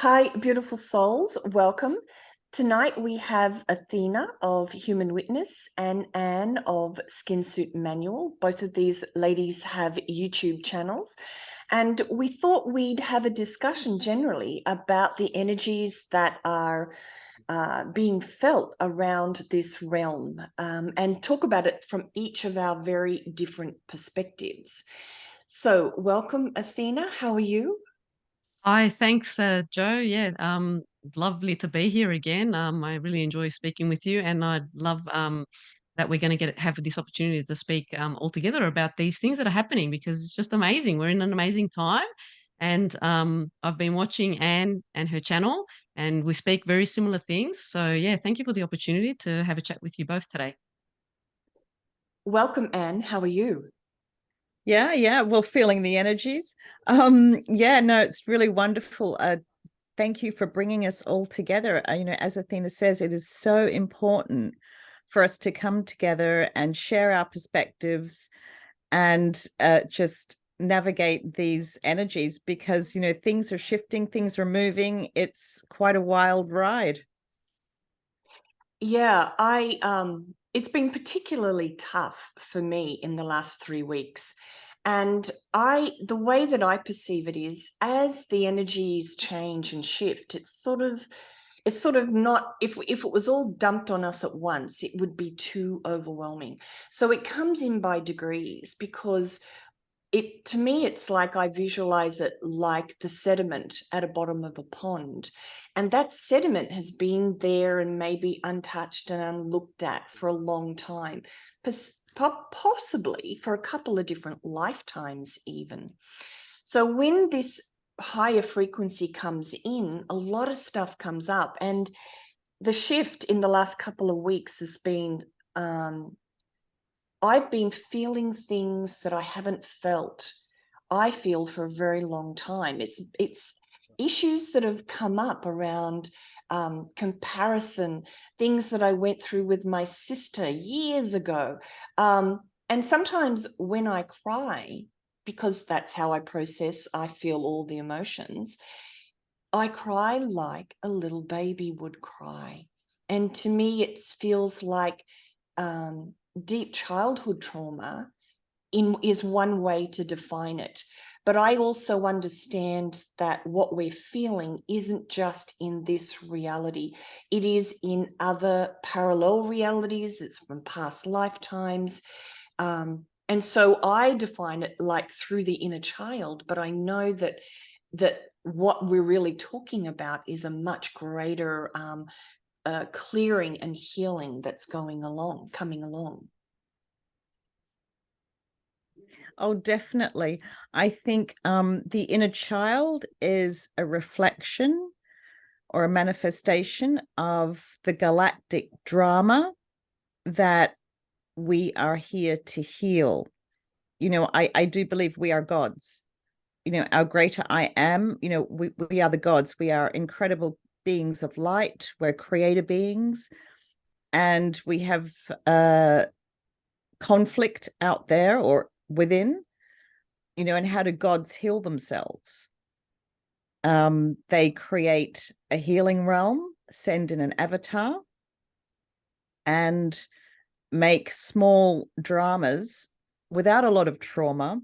Hi, beautiful souls. Welcome. Tonight we have Athena of Human Witness and Anne of Skinsuit Manual. Both of these ladies have YouTube channels. And we thought we'd have a discussion generally about the energies that are being felt around this realm and talk about it from each of our very different perspectives. So, welcome, Athena. How are you? Hi, thanks, Joe. Yeah, lovely to be here again. I really enjoy speaking with you, and I'd love that we're going to have this opportunity to speak all together about these things that are happening because it's just amazing. We're in an amazing time, and I've been watching Anne and her channel, and we speak very similar things. So yeah, thank you for the opportunity to have a chat with you both today. Welcome, Anne. How are you? Yeah. Well, feeling the energies. Yeah, no, it's really wonderful. Thank you for bringing us all together. As Athena says, it is so important for us to come together and share our perspectives and just navigate these energies because, things are shifting, things are moving. It's quite a wild ride. Yeah, it's been particularly tough for me in the last 3 weeks. And the way that I perceive it is as the energies change and shift, it's sort of not, if it was all dumped on us at once, it would be too overwhelming. So it comes in by degrees because to me, it's like I visualize it like the sediment at a bottom of a pond. And that sediment has been there and maybe untouched and unlooked at for a long time, possibly for a couple of different lifetimes, even. So when this higher frequency comes in, a lot of stuff comes up. And the shift in the last couple of weeks has been I've been feeling things that I haven't felt, I feel, for a very long time. It's issues that have come up around comparison, things that I went through with my sister years ago. And sometimes when I cry, because that's how I process, I feel all the emotions, I cry like a little baby would cry. And to me, it feels like um, deep childhood trauma is one way to define it. But I also understand that what we're feeling isn't just in this reality. It is in other parallel realities. It's from past lifetimes. And so I define it like through the inner child, but I know that what we're really talking about is a much greater clearing and healing that's coming along. Oh, definitely. I think the inner child is a reflection or a manifestation of the galactic drama that we are here to heal. I do believe we are gods. Our greater I am, we are the gods. We are incredible beings of light. We're creator beings. And we have conflict out there or within, and how do gods heal themselves? They create a healing realm, send in an avatar, and make small dramas without a lot of trauma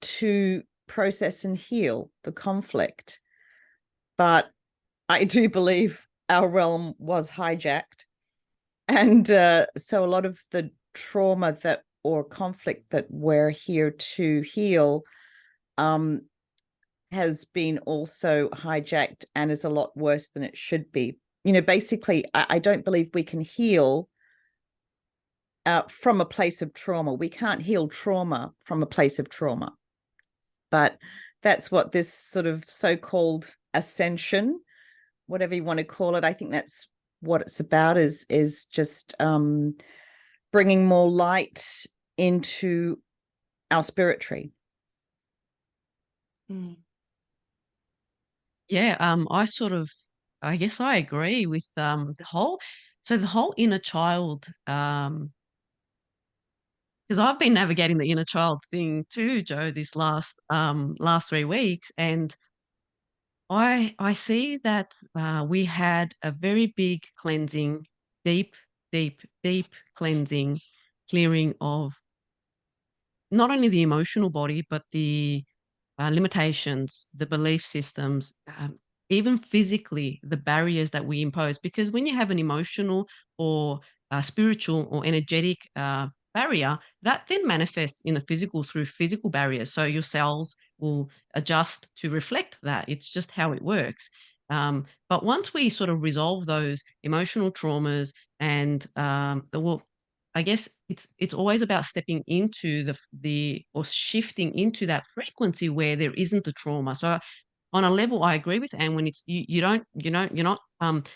to process and heal the conflict. But I do believe our realm was hijacked. And so a lot of the trauma or conflict that we're here to heal has been also hijacked and is a lot worse than it should be. Basically, I don't believe we can heal from a place of trauma. We can't heal trauma from a place of trauma. But that's what this sort of so-called ascension, whatever you want to call it, I think that's what it's about, is just bringing more light into our spirit tree. Mm. Yeah, I guess I agree with the whole inner child. Because I've been navigating the inner child thing too, Joe, this last 3 weeks, and I see that we had a very big cleansing, deep, deep, deep cleansing, clearing of not only the emotional body, but the limitations, the belief systems, even physically, the barriers that we impose. Because when you have an emotional or spiritual or energetic barrier, that then manifests in the physical through physical barriers. So your cells will adjust to reflect that. It's just how it works. But once we sort of resolve those emotional traumas and well, I guess it's always about stepping into the or shifting into that frequency where there isn't a trauma. So on a level, I agree with Anne when it's you're not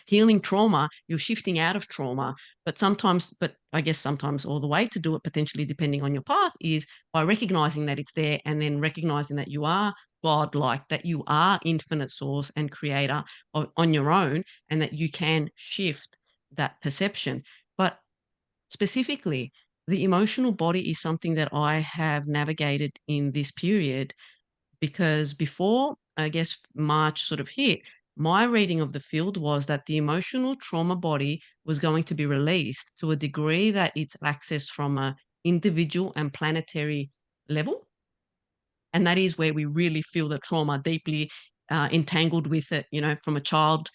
healing trauma, you're shifting out of trauma. But I guess sometimes, or the way to do it potentially depending on your path is by recognizing that it's there and then recognizing that you are godlike, that you are infinite source and creator on your own, and that you can shift that perception. But specifically, the emotional body is something that I have navigated in this period because before, I guess, March sort of hit, my reading of the field was that the emotional trauma body was going to be released to a degree that it's accessed from a individual and planetary level. And that is where we really feel the trauma deeply entangled with it, from a child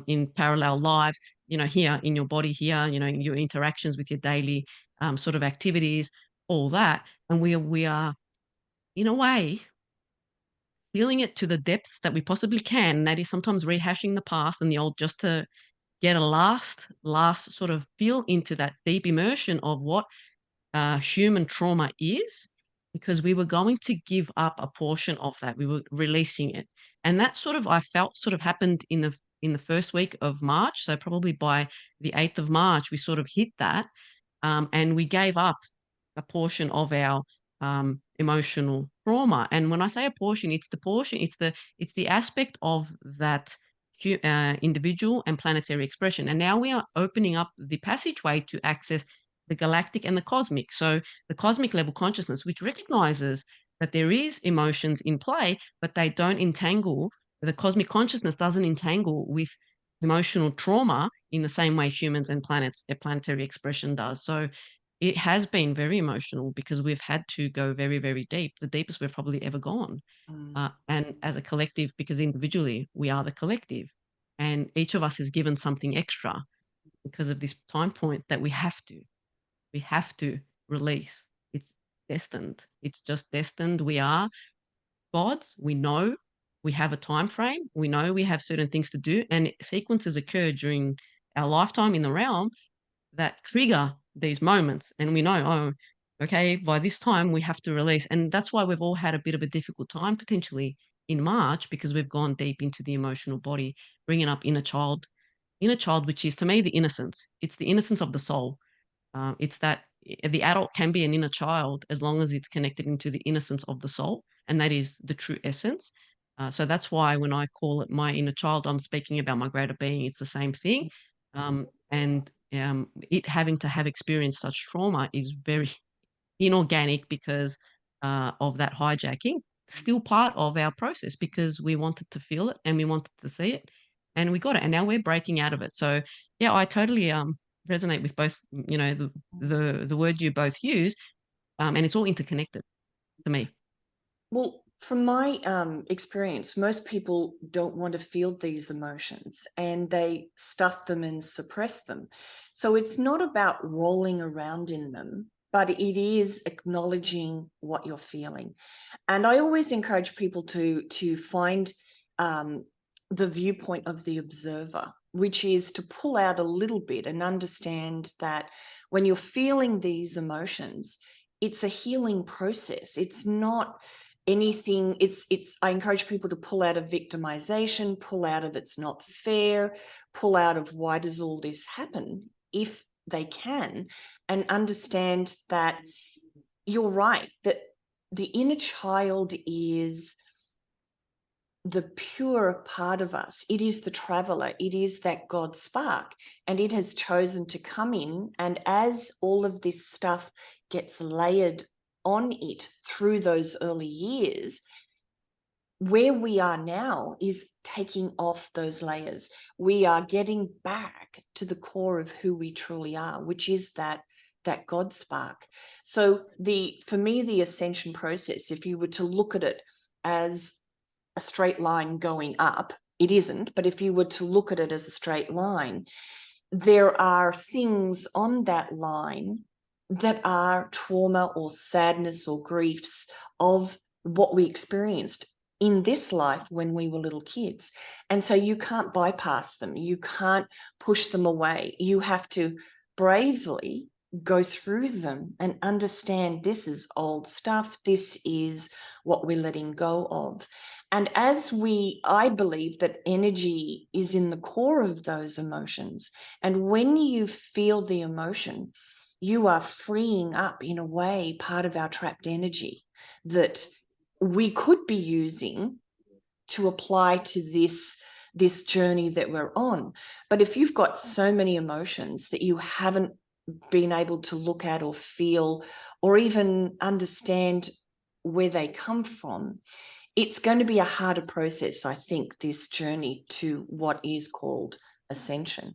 in parallel lives, here in your body, here, in your interactions with your daily sort of activities, all that. And we are, in a way, feeling it to the depths that we possibly can. And that is sometimes rehashing the past and the old just to get a last sort of feel into that deep immersion of what human trauma is, because we were going to give up a portion of that. We were releasing it, and that sort of I felt sort of happened in the first week of March. So probably by the 8th of March, we sort of hit that, and we gave up a portion of our emotional trauma. And when I say a portion, it's the aspect of that individual and planetary expression. And now we are opening up the passageway to access the galactic and the cosmic. So the cosmic level consciousness, which recognizes that there is emotions in play, but they don't entangle. The cosmic consciousness doesn't entangle with emotional trauma in the same way humans and planetary expression does. So it has been very emotional because we've had to go very, very deep, the deepest we've probably ever gone. And as a collective, because individually we are the collective, and each of us is given something extra because of this time point that we have to release. It's destined. It's just destined. We are gods. We know we have a time frame. We know we have certain things to do, and sequences occur during our lifetime in the realm that trigger these moments. And we know, oh, okay, by this time we have to release. And that's why we've all had a bit of a difficult time potentially in March, because we've gone deep into the emotional body, bringing up inner child, which is to me the innocence. It's the innocence of the soul. It's that the adult can be an inner child as long as it's connected into the innocence of the soul, and that is the true essence. So that's why when I call it my inner child, I'm speaking about my greater being. It's the same thing. And it having to have experienced such trauma is very inorganic because of that hijacking. Still part of our process because we wanted to feel it and we wanted to see it, and we got it, and now we're breaking out of it. So yeah, I totally resonate with both. The word you both use, and it's all interconnected to me. Well, from my experience, most people don't want to feel these emotions and they stuff them and suppress them. So it's not about rolling around in them, but it is acknowledging what you're feeling. And I always encourage people to find the viewpoint of the observer, which is to pull out a little bit and understand that when you're feeling these emotions, it's a healing process. It's not anything. I encourage people to pull out of victimization, pull out of it's not fair, pull out of why does all this happen if they can, and understand that you're right, that the inner child is the pure part of us. It is the traveler. It is that God spark, and it has chosen to come in. And as all of this stuff gets layered on it through those early years, where we are now is taking off those layers. We are getting back to the core of who we truly are, which is that God spark. So for me, the ascension process, if you were to look at it as a straight line going up, it isn't, but if you were to look at it as a straight line, there are things on that line that are trauma or sadness or griefs of what we experienced in this life when we were little kids. And so you can't bypass them. You can't push them away. You have to bravely go through them and understand this is old stuff. This is what we're letting go of. And I believe that energy is in the core of those emotions. And when you feel the emotion, you are freeing up, in a way, part of our trapped energy that we could be using to apply to this journey that we're on. But if you've got so many emotions that you haven't been able to look at or feel or even understand where they come from, it's going to be a harder process, I think, this journey to what is called ascension.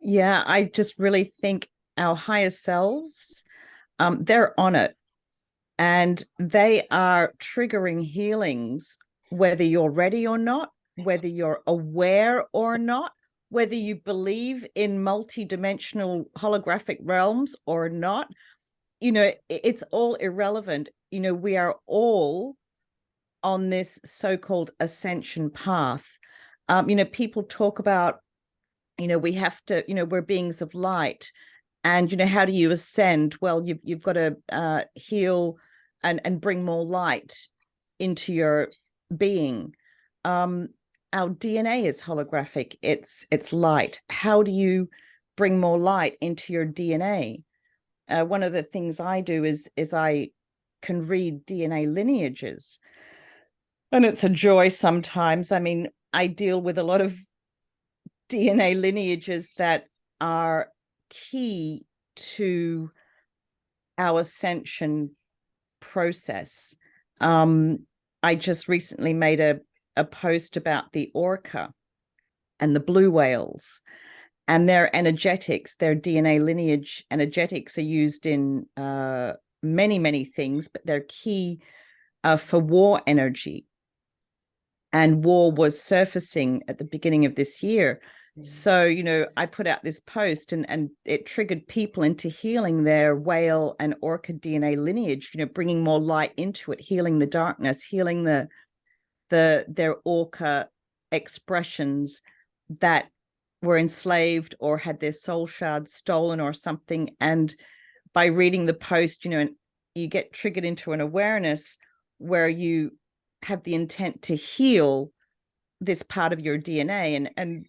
Yeah, I just really think our higher selves, they're on it, and they are triggering healings, whether you're ready or not, whether you're aware or not, whether you believe in multidimensional holographic realms or not. It's all irrelevant. We are all on this so-called ascension path. People talk about, we have to, we're beings of light. And, how do you ascend? Well, you've got to heal and bring more light into your being. Our DNA is holographic. It's light. How do you bring more light into your DNA? One of the things I do is I can read DNA lineages. And it's a joy sometimes. I mean, I deal with a lot of DNA lineages that are key to our ascension process. I just recently made a post about the orca and the blue whales and their energetics. Their DNA lineage energetics are used in many, many things, but they're key for war energy. And war was surfacing at the beginning of this year. So, I put out this post and it triggered people into healing their whale and orca DNA lineage, bringing more light into it, healing the darkness, healing their orca expressions that were enslaved or had their soul shards stolen or something. And by reading the post, and you get triggered into an awareness where you have the intent to heal this part of your DNA. And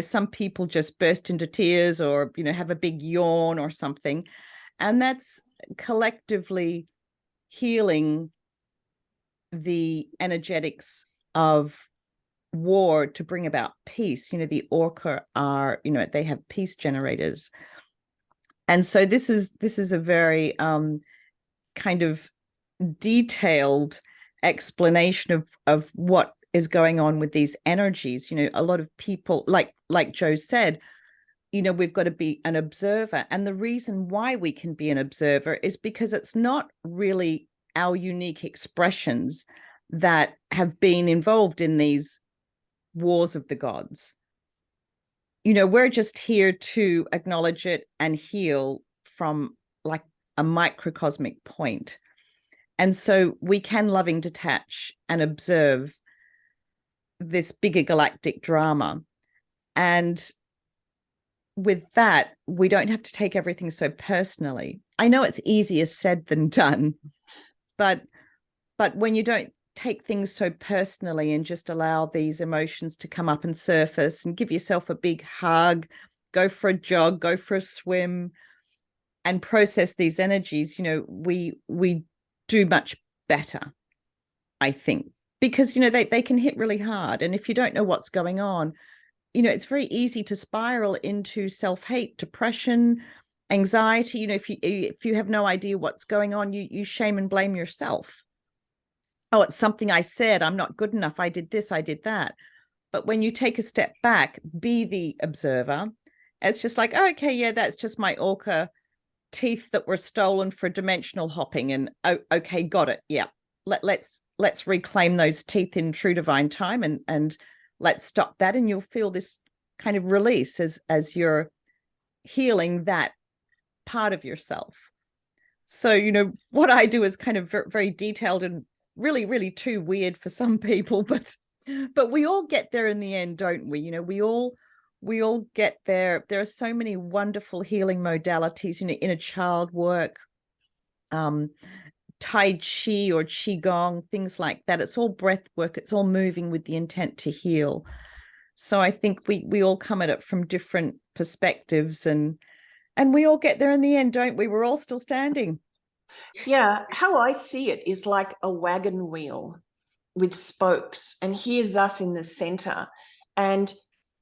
some people just burst into tears or, have a big yawn or something. And that's collectively healing the energetics of war to bring about peace. The orca are, they have peace generators. And so this is a very kind of detailed explanation of what is going on with these energies. A lot of people, like Joe said, we've got to be an observer. And the reason why we can be an observer is because it's not really our unique expressions that have been involved in these wars of the gods. We're just here to acknowledge it and heal from like a microcosmic point. And so we can loving detach and observe this bigger galactic drama. And with that, we don't have to take everything so personally. I know it's easier said than done, but when you don't take things so personally and just allow these emotions to come up and surface and give yourself a big hug, go for a jog, go for a swim, and process these energies, we do much better, I think, because, they can hit really hard. And if you don't know what's going on, it's very easy to spiral into self-hate, depression, anxiety. If you have no idea what's going on, you shame and blame yourself. oh, it's something I said, I'm not good enough, I did this, I did that. But when you take a step back, be the observer, it's just like, oh, okay, yeah, that's just my orca teeth that were stolen for dimensional hopping. And oh, okay, got it. Yeah. Let's reclaim those teeth in true divine time, and let's stop that. And you'll feel this kind of release as you're healing that part of yourself. So, what I do is kind of very, very detailed and really, really too weird for some people, but we all get there in the end, don't we? We all get there. There are so many wonderful healing modalities, inner child work, Tai Chi or Qigong, things like that. It's all breath work. It's all moving with the intent to heal. So I think we all come at it from different perspectives, and we all get there in the end, don't we? We're all still standing. Yeah, how I see it is like a wagon wheel with spokes, and here's us in the center. And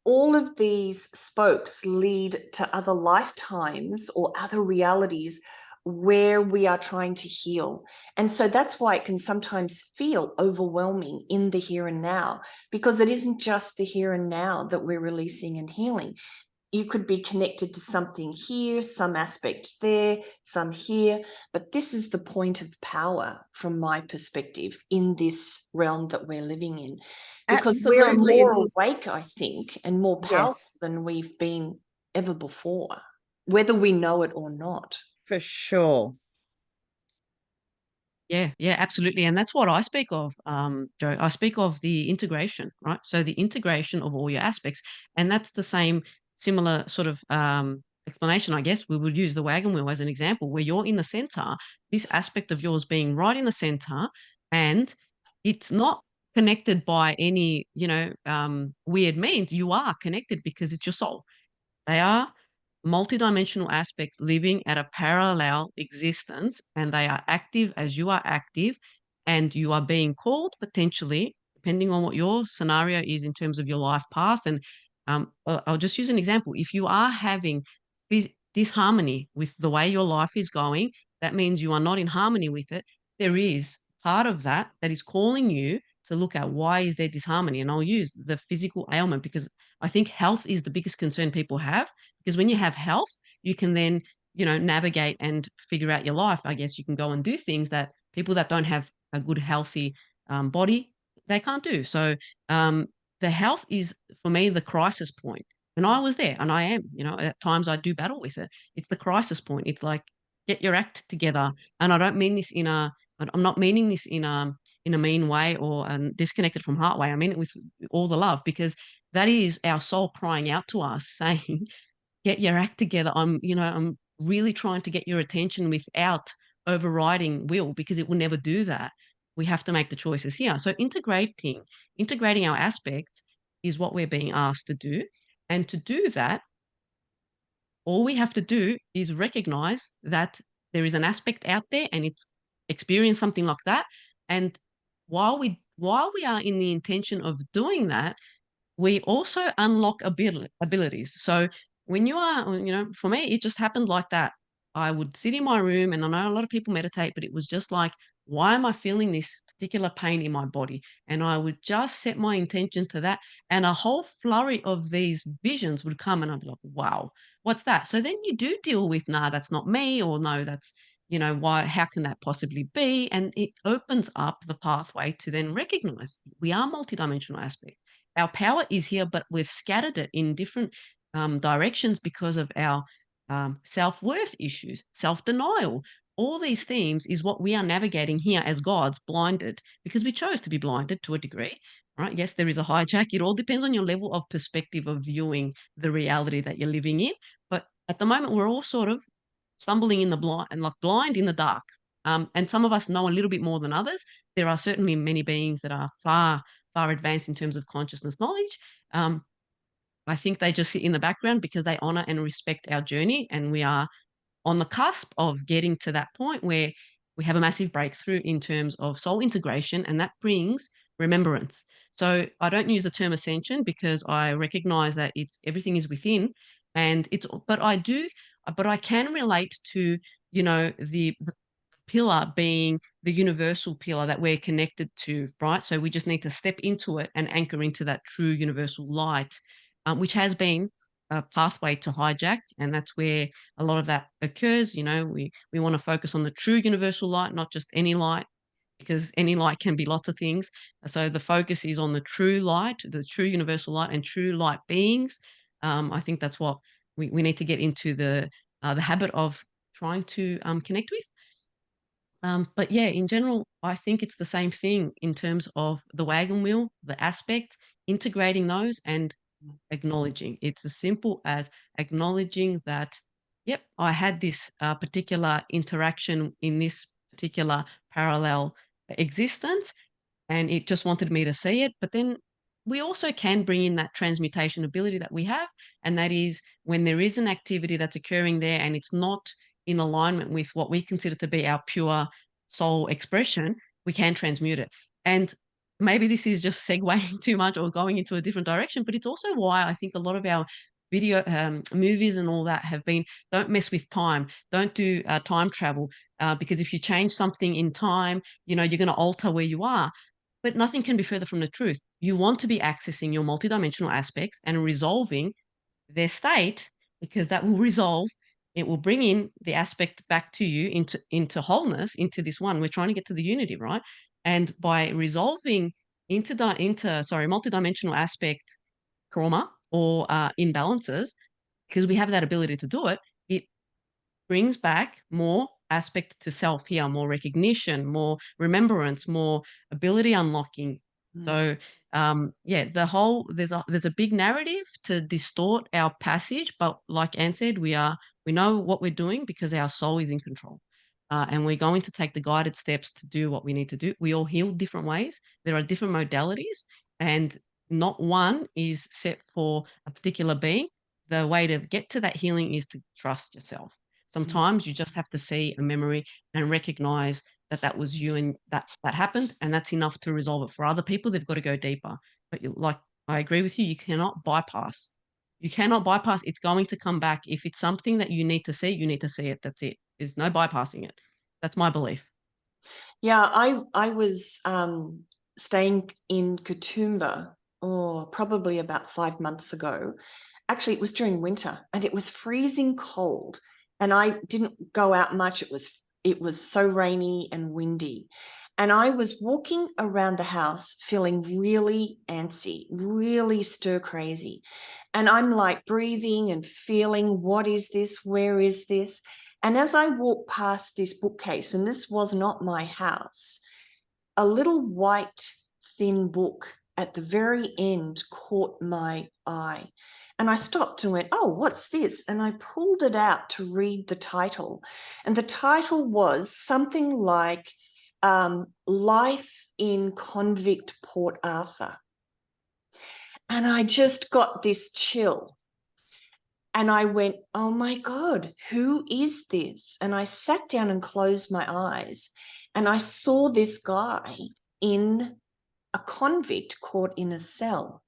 all of these spokes lead to other lifetimes or other realities where we are trying to heal. And so that's why it can sometimes feel overwhelming in the here and now, because it isn't just the here and now that we're releasing and healing. You could be connected to something here, some aspect there, some here, but this is the point of power from my perspective in this realm that we're living in, because we're Absolutely. more awake, I think, and more powerful Yes, than we've been ever before, whether we know it or not. for sure. Yeah, yeah, absolutely. And that's what I speak of, Joe. I speak of the integration, right? So the integration of all your aspects. And that's the same similar sort of explanation, I guess. We would use the wagon wheel as an example, where you're in the center, this aspect of yours being right in the center, and it's not connected by any, weird means. You are connected because it's your soul. They are multidimensional aspects living at a parallel existence, and they are active as you are active, and you are being called potentially, depending on what your scenario is in terms of your life path. And I'll just use an example. If you are having disharmony with the way your life is going, that means you are not in harmony with it. There is part of that that is calling you to look at why is there disharmony. And I'll use the physical ailment because I think health is the biggest concern people have, because when you have health, you can then, navigate and figure out your life. I guess you can go and do things that people that don't have a good, healthy body, they can't do. So the health is, for me, the crisis point. And I was there, and I am, at times I do battle with it. It's the crisis point. It's like, get your act together. And I don't mean this I'm not meaning this in a mean way or disconnected from heart way. I mean it with all the love, because that is our soul crying out to us saying, get your act together. I'm really trying to get your attention without overriding will, because it will never do that. We have to make the choices here. So integrating our aspects is what we're being asked to do. And to do that, all we have to do is recognize that there is an aspect out there and it's experience something like that. And while we are in the intention of doing that, we also unlock abilities. So when you are, for me, it just happened like that. I would sit in my room, and I know a lot of people meditate, but it was just like, why am I feeling this particular pain in my body? And I would just set my intention to that, and a whole flurry of these visions would come, and I'd be like, wow, what's that? So then you do deal with, nah, that's not me, or no, that's, why, how can that possibly be? And it opens up the pathway to then recognize we are multidimensional aspects. Our power is here, but we've scattered it in different directions because of our self-worth issues, self-denial. All these themes is what we are navigating here as gods, blinded, because we chose to be blinded to a degree. Right? Yes, there is a hijack. It all depends on your level of perspective of viewing the reality that you're living in. But at the moment, we're all sort of stumbling in the blind and like blind in the dark. And some of us know a little bit more than others. There are certainly many beings that are far advanced in terms of consciousness knowledge. I think they just sit in the background because they honor and respect our journey. And we are on the cusp of getting to that point where we have a massive breakthrough in terms of soul integration, and that brings remembrance. So I don't use the term ascension because I recognize that it's everything is within, but I can relate to, the pillar being the universal pillar that we're connected to, right? So we just need to step into it and anchor into that true universal light, which has been a pathway to hijack, and that's where a lot of that occurs. We want to focus on the true universal light, not just any light, because any light can be lots of things. So the focus is on the true light, the true universal light, and true light beings. I think that's what we need to get into the habit of trying to connect with. But yeah, in general, I think it's the same thing in terms of the wagon wheel, the aspects, integrating those and acknowledging. It's as simple as acknowledging that, yep, I had this particular interaction in this particular parallel existence, and it just wanted me to see it. But then we also can bring in that transmutation ability that we have, and that is when there is an activity that's occurring there and it's not in alignment with what we consider to be our pure soul expression, we can transmute it. And maybe this is just segueing too much or going into a different direction, but it's also why I think a lot of our video movies and all that have been, don't mess with time, don't do time travel, because if you change something in time, you're going to alter where you are. But nothing can be further from the truth. You want to be accessing your multidimensional aspects and resolving their state, because that will resolve. It will bring in the aspect back to you into wholeness, into this one. We're trying to get to the unity, right? And by resolving multidimensional aspect trauma or imbalances, because we have that ability to do it, it brings back more aspect to self here, more recognition, more remembrance, more ability unlocking. So yeah, there's a big narrative to distort our passage, but like Anne said, we know what we're doing because our soul is in control. And we're going to take the guided steps to do what we need to do. We all heal different ways. There are different modalities, and not one is set for a particular being. The way to get to that healing is to trust yourself. Sometimes you just have to see a memory and recognize that that was you and that happened, and that's enough to resolve it. For other people, they've got to go deeper. But I agree with you, you cannot bypass. You cannot bypass. It's going to come back. If it's something that you need to see, you need to see it. That's it. There's no bypassing it. That's my belief. Yeah, I was staying in Katoomba, probably about 5 months ago. Actually, it was during winter and it was freezing cold, and I didn't go out much. It was so rainy and windy. And I was walking around the house feeling really antsy, really stir crazy. And I'm like breathing and feeling, what is this? Where is this? And as I walked past this bookcase, and this was not my house, a little white thin book at the very end caught my eye. And I stopped and went, oh, what's this? And I pulled it out to read the title. And the title was something like Life in Convict Port Arthur. And I just got this chill. And I went, oh my God, who is this? And I sat down and closed my eyes. And I saw this guy in a convict caught in a cell.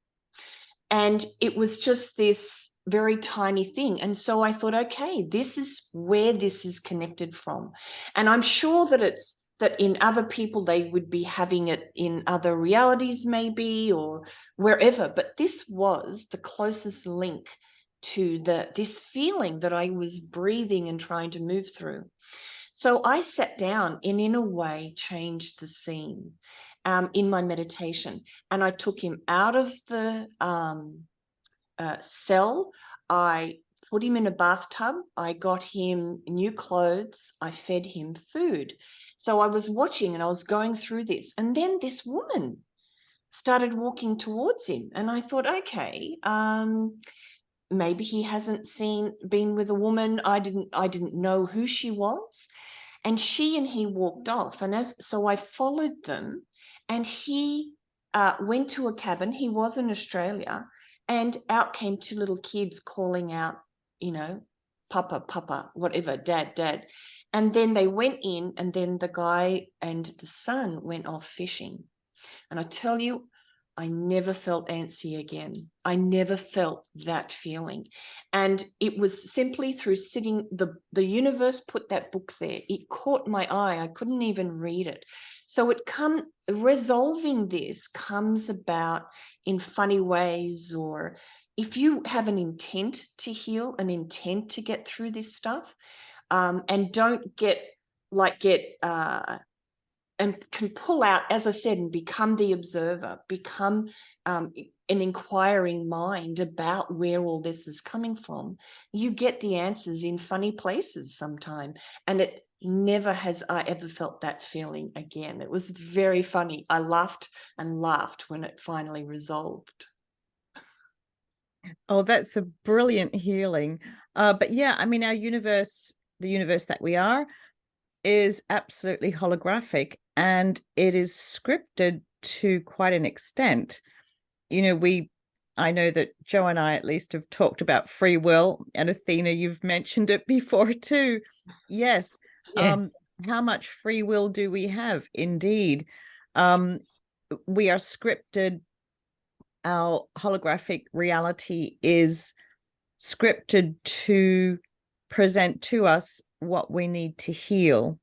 And it was just this very tiny thing. And so I thought, okay, this is where this is connected from. And I'm sure that in other people, they would be having it in other realities maybe, or wherever. But this was the closest link to this feeling that I was breathing and trying to move through. So I sat down and in a way changed the scene in my meditation. And I took him out of the cell. I put him in a bathtub. I got him new clothes. I fed him food. So I was watching and I was going through this. And then this woman started walking towards him. And I thought, okay, maybe he hasn't been with a woman. I didn't know who she was. And she and he walked off. And so I followed them, and he went to a cabin. He was in Australia, and out came two little kids calling out, Papa, Papa, whatever, Dad, Dad. And then they went in, and then the guy and the son went off fishing. And I tell you, I never felt antsy again. I never felt that feeling. And it was simply through sitting, the universe put that book there. It caught my eye. I couldn't even read it. So resolving this comes about in funny ways, or if you have an intent to heal, an intent to get through this stuff, and don't get and can pull out, as I said, and become the observer, become an inquiring mind about where all this is coming from, you get the answers in funny places sometime. And it never has I ever felt that feeling again. It was very funny. I laughed and laughed when it finally resolved. Oh, that's a brilliant healing. But yeah, I mean, our universe, the universe that we are, is absolutely holographic, and it is scripted to quite an extent. You know, I know that Joe and I at least have talked about free will, and Athena, you've mentioned it before too. Yes. Yeah. How much free will do we have? Indeed. We are scripted. Our holographic reality is scripted to present to us what we need to heal.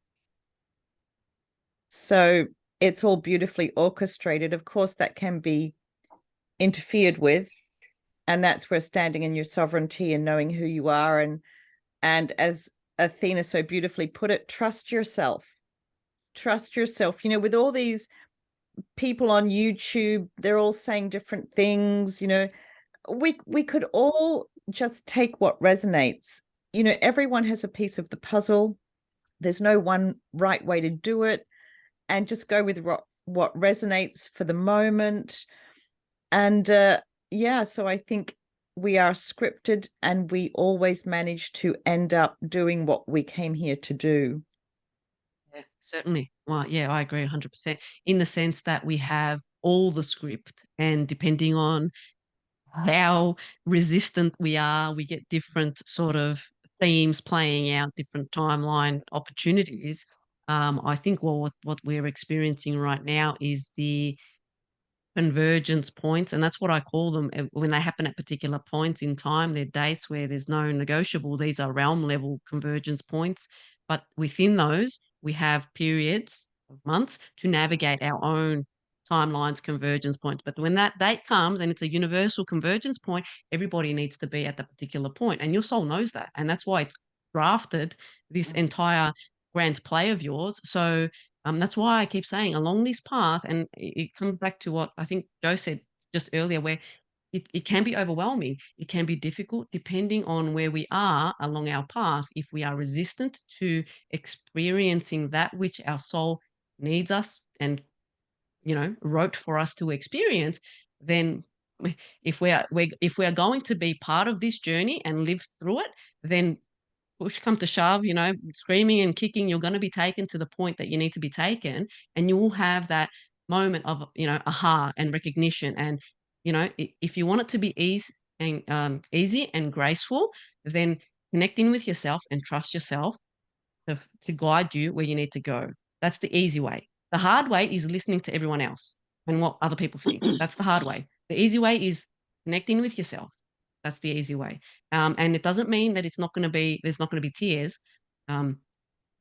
So it's all beautifully orchestrated. Of course, that can be interfered with, and that's where standing in your sovereignty and knowing who you are, and as Athena so beautifully put it, trust yourself. Trust yourself. You know, with all these people on YouTube, they're all saying different things. You know, we could all just take what resonates. You know, everyone has a piece of the puzzle. There's no one right way to do it, and just go with what resonates for the moment. And yeah, so I think we are scripted, and we always manage to end up doing what we came here to do. Yeah, certainly. Well, yeah, I agree 100% in the sense that we have all the script, and depending on how resistant we are, we get different sort of themes playing out, different timeline opportunities. I think what we're experiencing right now is the convergence points, and that's what I call them. When they happen at particular points in time, they're dates where there's no negotiable. These are realm level convergence points, but within those, we have periods of months to navigate our own timelines, convergence points. But when that date comes and it's a universal convergence point, everybody needs to be at that particular point, and your soul knows that, and that's why it's drafted this entire grand play of yours. So that's why I keep saying along this path, and it comes back to what I think Joe said just earlier, where it can be overwhelming. It can be difficult depending on where we are along our path. If we are resistant to experiencing that which our soul needs us and, wrote for us to experience, then if we are going to be part of this journey and live through it, then push come to shove, screaming and kicking, you're going to be taken to the point that you need to be taken, and you will have that moment of, aha and recognition. And, if you want it to be easy and graceful, then connecting with yourself and trust yourself to guide you where you need to go. That's the easy way. The hard way is listening to everyone else and what other people think. That's the hard way. The easy way is connecting with yourself. That's the easy way. And it doesn't mean that there's not going to be tears. Um,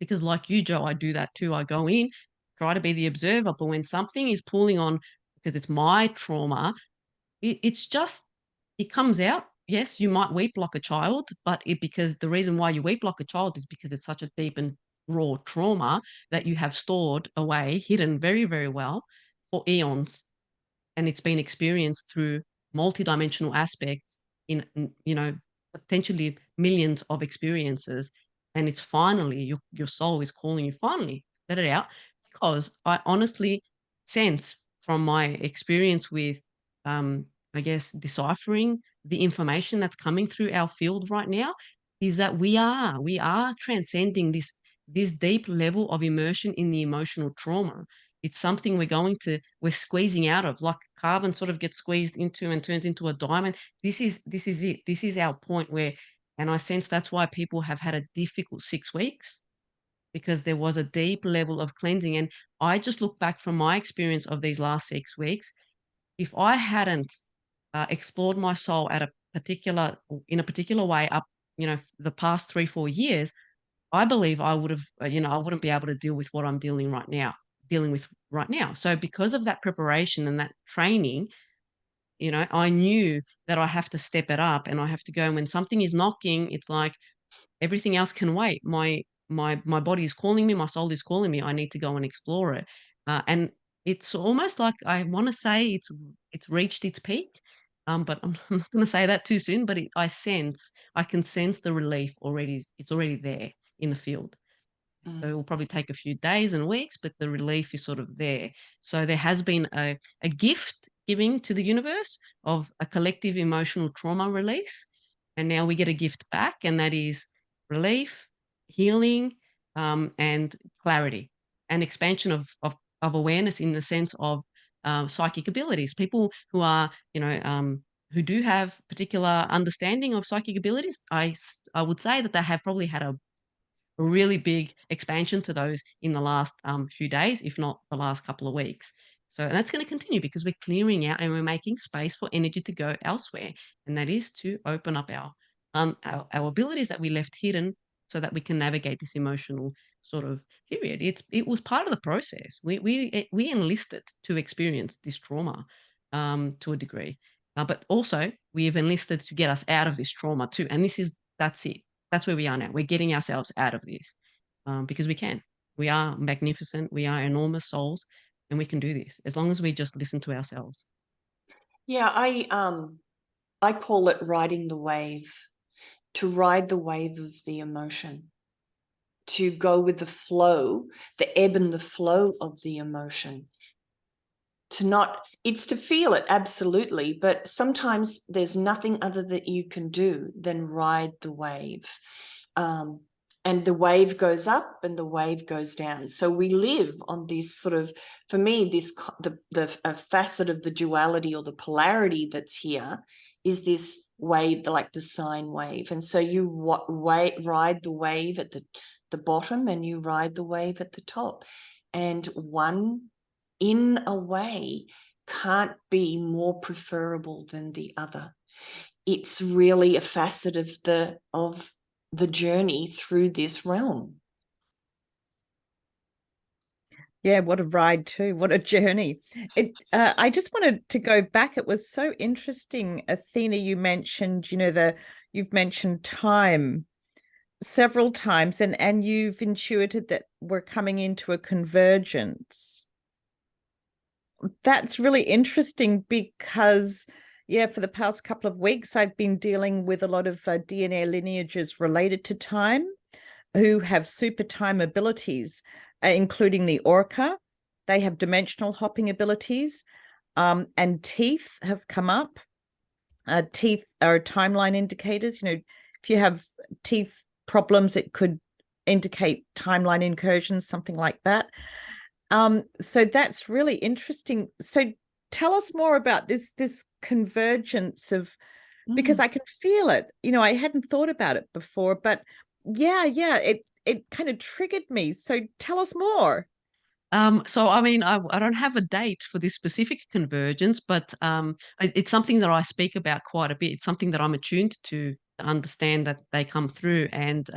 because like you, Joe, I do that too. I go in, try to be the observer, but when something is pulling on because it's my trauma, it's just it comes out. Yes, you might weep like a child, but because the reason why you weep like a child is because it's such a deep and raw trauma that you have stored away, hidden very, very well for eons, and it's been experienced through multidimensional aspects in potentially millions of experiences, and it's finally your soul is calling you, finally let it out. Because I honestly sense from my experience with um I guess deciphering the information that's coming through our field right now, is that we are transcending this deep level of immersion in the emotional trauma. It's something we're squeezing out of, like carbon sort of gets squeezed into and turns into a diamond. This is it. This is our point where, and I sense that's why people have had a difficult 6 weeks, because there was a deep level of cleansing. And I just look back from my experience of these last 6 weeks, if I hadn't explored my soul in a particular way up, the past 3-4 years, I believe I would have, I wouldn't be able to deal with what I'm dealing with right now. So because of that preparation and that training, I knew that I have to step it up and I have to go. And when something is knocking, it's like everything else can wait. My body is calling me, my soul is calling me. I need to go and explore it. And it's almost like I want to say it's reached its peak. But I'm not going to say that too soon. But I can sense the relief already. It's already there in the field. So it will probably take a few days and weeks, but the relief is sort of there. So there has been a gift giving to the universe of a collective emotional trauma release. And now we get a gift back, and that is relief, healing, and clarity, and expansion of awareness in the sense of psychic abilities. People who are, who do have particular understanding of psychic abilities, I would say that they have probably had a really big expansion to those in the last few days, if not the last couple of weeks. So and that's going to continue because we're clearing out and we're making space for energy to go elsewhere, and that is to open up our abilities that we left hidden, so that we can navigate this emotional sort of period. It was part of the process. We enlisted to experience this trauma to a degree, but also we have enlisted to get us out of this trauma too. And that's it. That's where we are now. We're getting ourselves out of this because we can. We are magnificent. We are enormous souls, and we can do this as long as we just listen to ourselves. Yeah, I call it riding the wave, to ride the wave of the emotion, to go with the flow, the ebb and the flow of the emotion. It's to feel it, absolutely, but sometimes there's nothing other that you can do than ride the wave. And the wave goes up and the wave goes down. So we live on this sort of, for me, a facet of the duality or the polarity that's here is this wave, like the sine wave. And so you ride the wave at the bottom and you ride the wave at the top. And one, in a way, can't be more preferable than the other. It's really a facet of the journey through this realm. Yeah, what a ride too. What a journey. I just wanted to go back. It was so interesting, Athena, you mentioned, you've mentioned time several times, and you've intuited that we're coming into a convergence. That's really interesting because, yeah, for the past couple of weeks, I've been dealing with a lot of DNA lineages related to time who have super time abilities, including the orca. They have dimensional hopping abilities, and teeth have come up. Teeth are timeline indicators. If you have teeth problems, it could indicate timeline incursions, something like that. So that's really interesting. So tell us more about this convergence of, because I can feel it. I hadn't thought about it before, but yeah, it kind of triggered me. So tell us more. So I mean, I don't have a date for this specific convergence, but it's something that I speak about quite a bit. It's something that I'm attuned to understand that they come through, and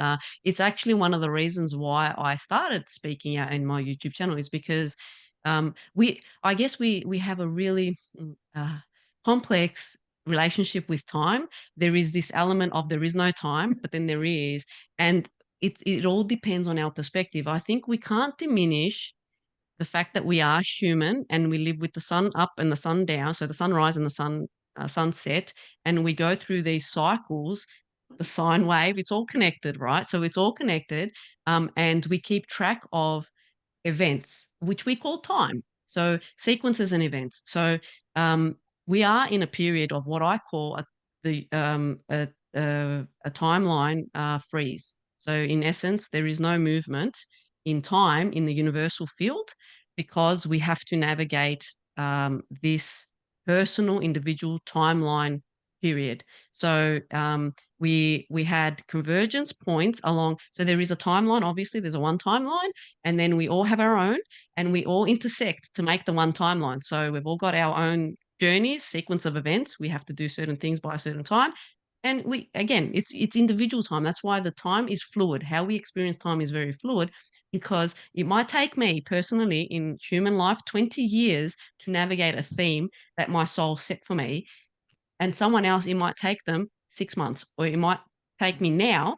it's actually one of the reasons why I started speaking out in my YouTube channel is because I guess we have a really complex relationship with time. There is this element of there is no time, but then there is, and it all depends on our perspective. I think we can't diminish the fact that we are human and we live with the sun up and the sun down, so the sunrise and the sunset, and we go through these cycles, the sine wave, it's all connected, right? So it's all connected, and we keep track of events, which we call time. So sequences and events. So we are in a period of what I call a timeline freeze. So in essence, there is no movement in time in the universal field because we have to navigate this personal, individual timeline period. So we had convergence points along. So there is a timeline. Obviously, there's a one timeline, and then we all have our own, and we all intersect to make the one timeline. So we've all got our own journeys, sequence of events. We have to do certain things by a certain time. And it's individual time. That's why the time is fluid. How we experience time is very fluid, because it might take me personally in human life 20 years to navigate a theme that my soul set for me. And someone else, it might take them 6 months, or it might take me now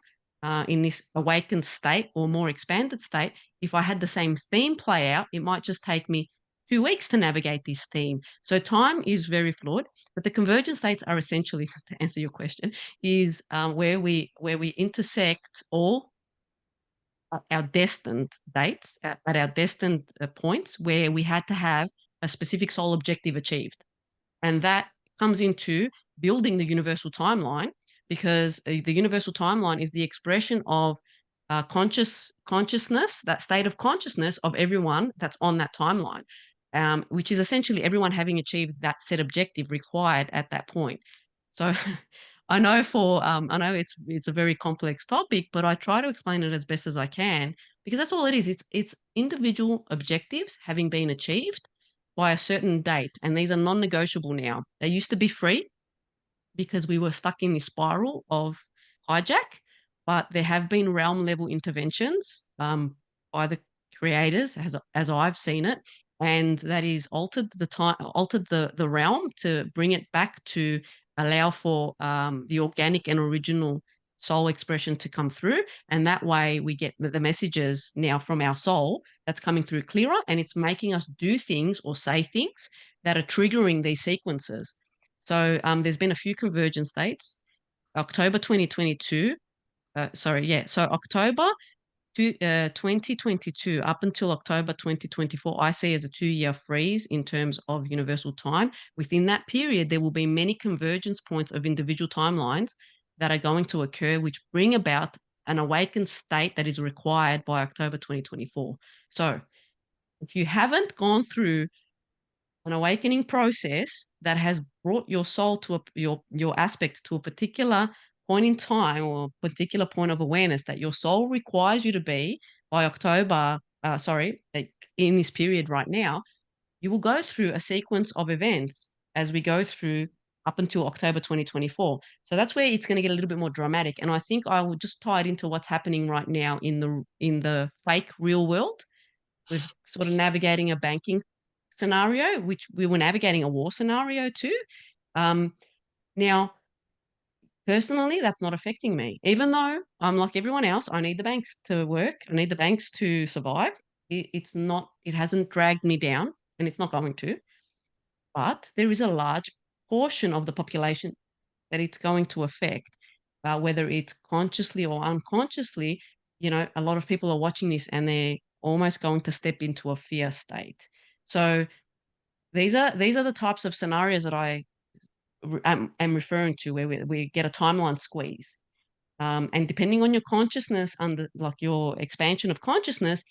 in this awakened state or more expanded state. If I had the same theme play out, it might just take me 2 weeks to navigate this theme. So time is very fluid, but the convergent states are essentially, to answer your question, is where we intersect all our destined dates at our destined points where we had to have a specific soul objective achieved. And that comes into building the universal timeline, because the universal timeline is the expression of consciousness, that state of consciousness of everyone that's on that timeline, which is essentially everyone having achieved that set objective required at that point. So I know it's a very complex topic, but I try to explain it as best as I can, because that's all it is. It's individual objectives having been achieved by a certain date, and these are non-negotiable now. They used to be free because we were stuck in this spiral of hijack, but there have been realm level interventions by the creators, as I've seen it, and that is altered the time, altered the realm to bring it back to allow for the organic and original soul expression to come through, and that way we get the messages now from our soul that's coming through clearer, and it's making us do things or say things that are triggering these sequences. So there's been a few convergence dates. October 2022, so October 2022 up until October 2024, I see as a 2-year freeze in terms of universal time. Within that period, there will be many convergence points of individual timelines that are going to occur, which bring about an awakened state that is required by October 2024. So if you haven't gone through an awakening process that has brought your soul to your aspect to a particular point in time or particular point of awareness that your soul requires you to be by October, like in this period right now, you will go through a sequence of events as we go through up until October 2024. So that's where it's going to get a little bit more dramatic. And I think I will just tie it into what's happening right now in the fake real world with sort of navigating a banking scenario, which we were navigating a war scenario too. Now, personally, that's not affecting me. Even though I'm like everyone else, I need the banks to work. I need the banks to survive. It's not, it hasn't dragged me down, and it's not going to. But there is a large portion of the population that it's going to affect, whether it's consciously or unconsciously. You know, a lot of people are watching this and they're almost going to step into a fear state. So these are the types of scenarios that am referring to, where we get a timeline squeeze. And depending on your consciousness, like your expansion of consciousness,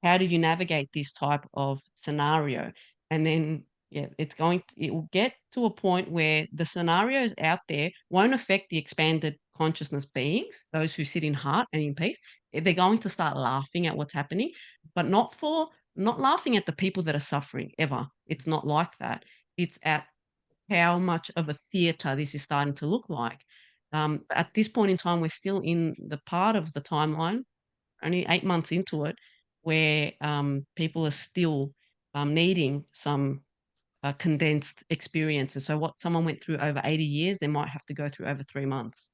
how do you navigate this type of scenario? And then, yeah, it will get to a point where the scenarios out there won't affect the expanded consciousness beings, those who sit in heart and in peace. They're going to start laughing at what's happening, but not laughing at the people that are suffering ever. It's not like that. It's at how much of a theater this is starting to look like. At this point in time, we're still in the part of the timeline, only 8 months into it, where people are still needing some condensed experiences. So what someone went through over 80 years, they might have to go through over 3 months,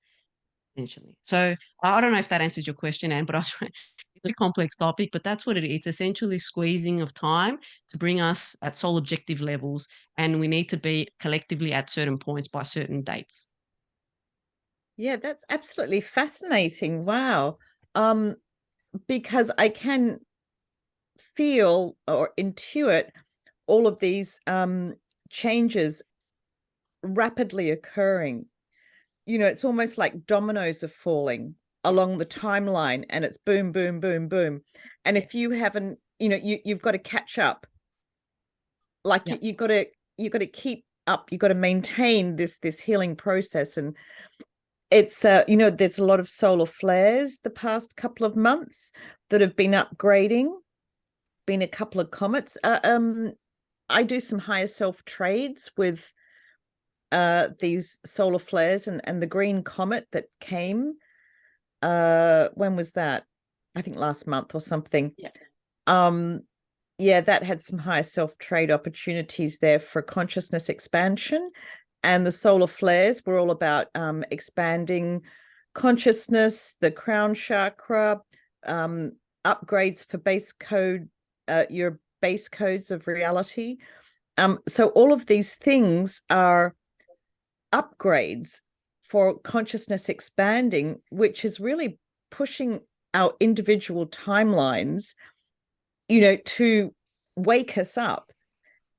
essentially. So I don't know if that answers your question, Anne, but it's a complex topic, but that's what it is. It's essentially squeezing of time to bring us at soul objective levels, and we need to be collectively at certain points by certain dates. Yeah, that's absolutely fascinating. Wow. Because I can feel or intuit all of these changes rapidly occurring. You know, it's almost like dominoes are falling along the timeline, and it's boom, boom, boom, boom. And if you haven't, you know, you've got to catch up. Like Yeah. you got to keep up. You got to maintain this healing process. And it's you know, there's a lot of solar flares the past couple of months that have been upgrading. Been a couple of comets. I do some higher self trades with these solar flares and the green comet that came. When was that? I think last month or something. Yeah. Yeah, that had some higher self-trade opportunities there for consciousness expansion. And the solar flares were all about expanding consciousness, the crown chakra, upgrades for base code, your base codes of reality. So all of these things are upgrades for consciousness expanding, which is really pushing our individual timelines, to wake us up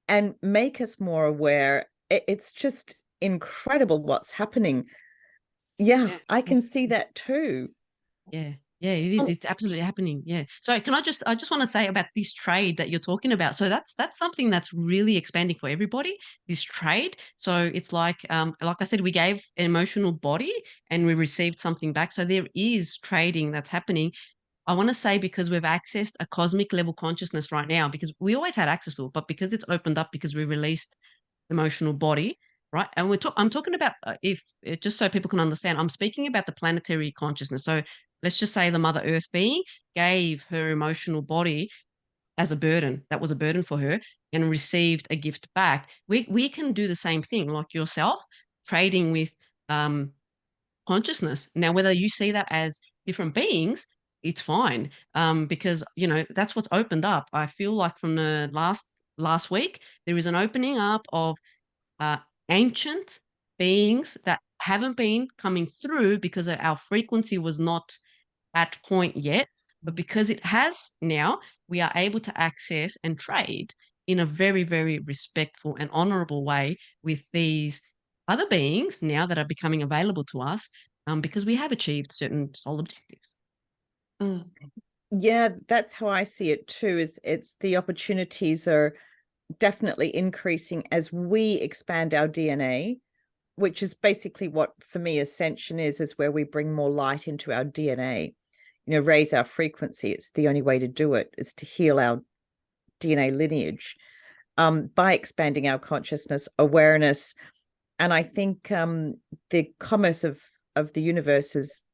and make us more aware. It's just incredible what's happening. Yeah, I can see that too. Yeah. Yeah, it is. It's absolutely happening. Yeah. So I just want to say about this trade that you're talking about. So that's something that's really expanding for everybody, this trade. So it's like I said, we gave an emotional body and we received something back. So there is trading that's happening. I want to say because we've accessed a cosmic level consciousness right now, because we always had access to it, but because it's opened up because we released emotional body, right? And I'm talking about if just so people can understand, I'm speaking about the planetary consciousness. So let's just say the Mother Earth being gave her emotional body as a burden. That was a burden for her, and received a gift back. We can do the same thing, like yourself, trading with consciousness. Now, whether you see that as different beings, it's fine, because that's what's opened up. I feel like from the last week there is an opening up of uh, ancient beings that haven't been coming through because our frequency was not at point yet. But because it has now, we are able to access and trade in a very, very respectful and honorable way with these other beings now that are becoming available to us, because we have achieved certain soul objectives. Mm. Yeah, that's how I see it too. It's the opportunities are definitely increasing as we expand our DNA, which is basically what for me Ascension is where we bring more light into our DNA, raise our frequency. It's the only way to do it, is to heal our DNA lineage by expanding our consciousness, awareness. And I think the commerce of the universe is,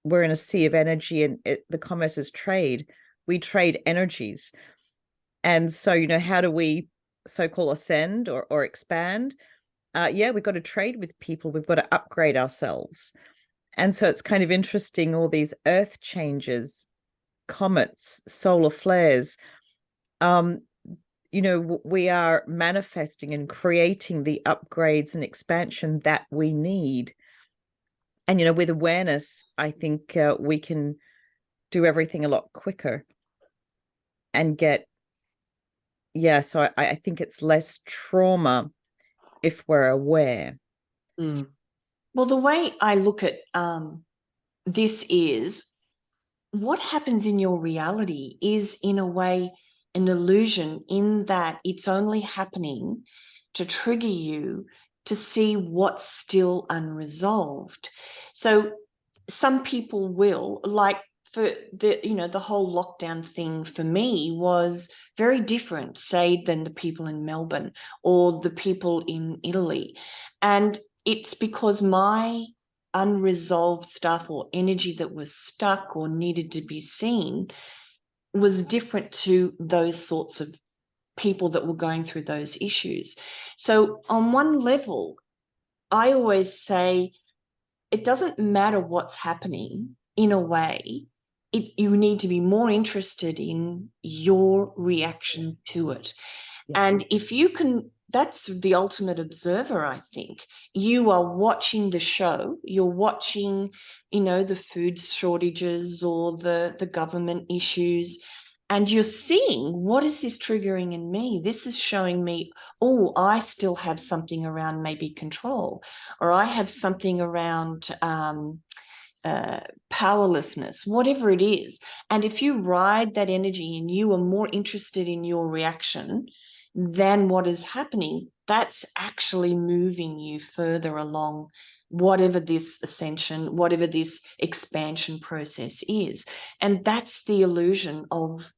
we're in a sea of energy, and the commerce is trade. We trade energies. And so, how do we so-called ascend or expand? We've got to trade with people. We've got to upgrade ourselves. And so it's kind of interesting, all these earth changes, comets, solar flares. We are manifesting and creating the upgrades and expansion that we need. And, with awareness, I think we can do everything a lot quicker and so I think it's less trauma if we're aware. Mm. Well, the way I look at this is, what happens in your reality is in a way an illusion, in that it's only happening to trigger you to see what's still unresolved. So some people will, like, for the whole lockdown thing for me was very different, say, than the people in Melbourne or the people in Italy. And it's because my unresolved stuff or energy that was stuck or needed to be seen was different to those sorts of people that were going through those issues. So on one level, I always say it doesn't matter what's happening. In a way, you need to be more interested in your reaction to it. Yeah. And if you can, that's the ultimate observer, I think. You are watching the show, you're watching, the food shortages or the government issues, and you're seeing, what is this triggering in me? This is showing me, oh, I still have something around maybe control, or I have something around powerlessness, whatever it is. And if you ride that energy and you are more interested in your reaction than what is happening, that's actually moving you further along, whatever this ascension, whatever this expansion process is. And that's the illusion of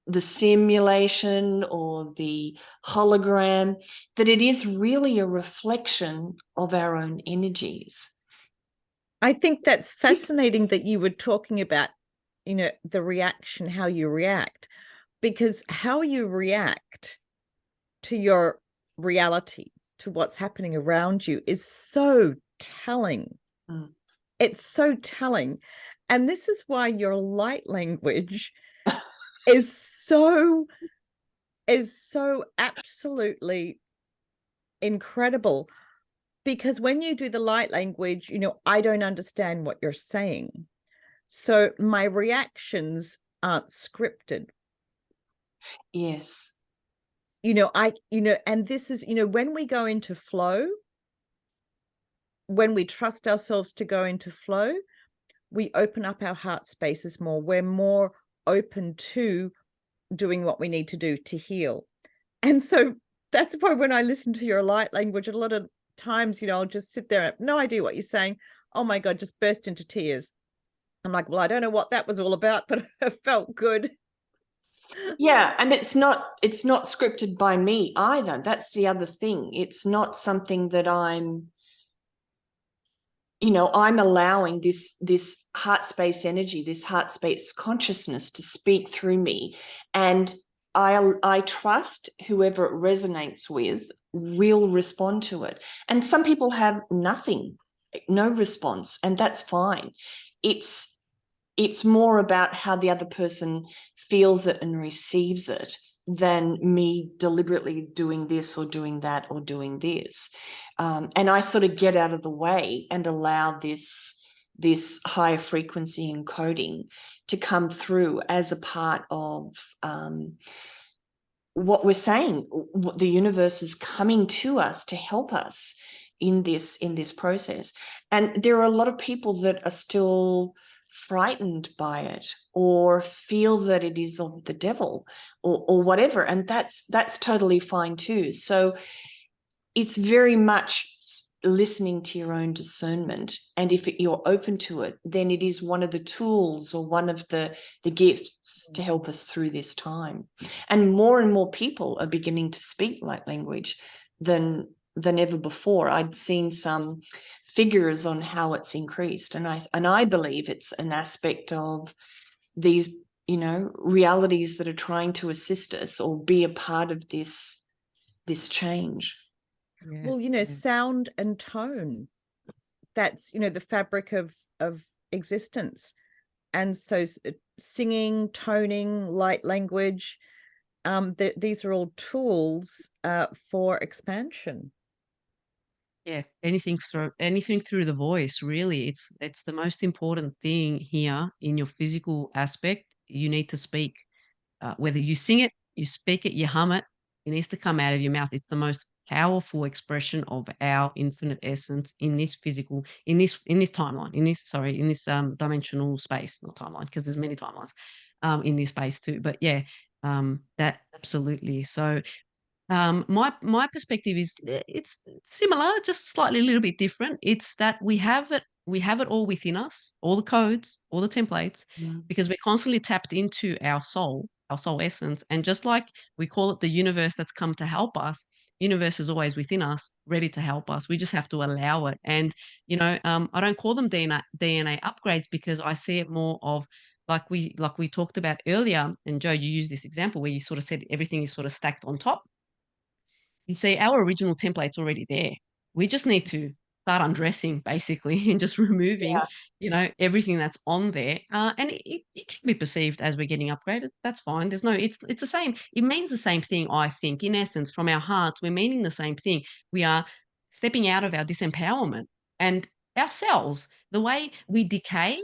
the simulation or the hologram, that it is really a reflection of our own energies. I think that's fascinating that you were talking about, the reaction, how you react, because how you react to your reality, to what's happening around you, is so telling. Mm. It's so telling. And this is why your light language is so absolutely incredible. Because when you do the light language, I don't understand what you're saying. So my reactions aren't scripted. Yes. And this is, when we go into flow, when we trust ourselves to go into flow, we open up our heart spaces more. We're more open to doing what we need to do to heal. And so that's why when I listen to your light language, a lot of times, I'll just sit there, I have no idea what you're saying. Oh my God, just burst into tears. I'm like, well, I don't know what that was all about, but it felt good. Yeah, and it's not scripted by me either. That's the other thing. It's not something that I'm allowing this heart space energy, this heart space consciousness to speak through me. And I trust whoever it resonates with will respond to it. And some people have nothing, no response, and that's fine. It's more about how the other person feels it and receives it than me deliberately doing this or doing that or doing this. And I sort of get out of the way and allow this higher frequency encoding to come through as a part of what we're saying. What the universe is coming to us to help us in this process. And there are a lot of people that are still frightened by it or feel that it is of the devil or whatever, and that's totally fine too. So it's very much listening to your own discernment, and if you're open to it, then it is one of the tools or one of the gifts to help us through this time. And more people are beginning to speak light language than ever before. I'd seen some figures on how it's increased, and I believe it's an aspect of these realities that are trying to assist us or be a part of this change. Yeah, Well, yeah. sound and tone, that's, the fabric of existence. And so singing, toning, light language, these are all tools for expansion. Yeah, anything through the voice, really. It's the most important thing here in your physical aspect. You need to speak. Whether you sing it, you speak it, you hum it, it needs to come out of your mouth. It's the most powerful expression of our infinite essence in this physical, in this timeline, in this dimensional space, not timeline, because there's many timelines in this space too. But yeah, that absolutely. So my perspective is it's similar, just slightly a little bit different. It's that we have it all within us, all the codes, all the templates, because we're constantly tapped into our soul essence. And just like we call it the universe that's come to help us, universe is always within us, ready to help us. We just have to allow it. And I don't call them DNA upgrades because I see it more of like we talked about earlier. And Joe, you used this example where you sort of said everything is sort of stacked on top. You see, our original template's already there. We just need to start undressing basically and just removing, everything that's on there. And it can be perceived as we're getting upgraded. That's fine. It's the same. It means the same thing, I think. In essence, from our hearts, we're meaning the same thing. We are stepping out of our disempowerment and ourselves. The way we decay,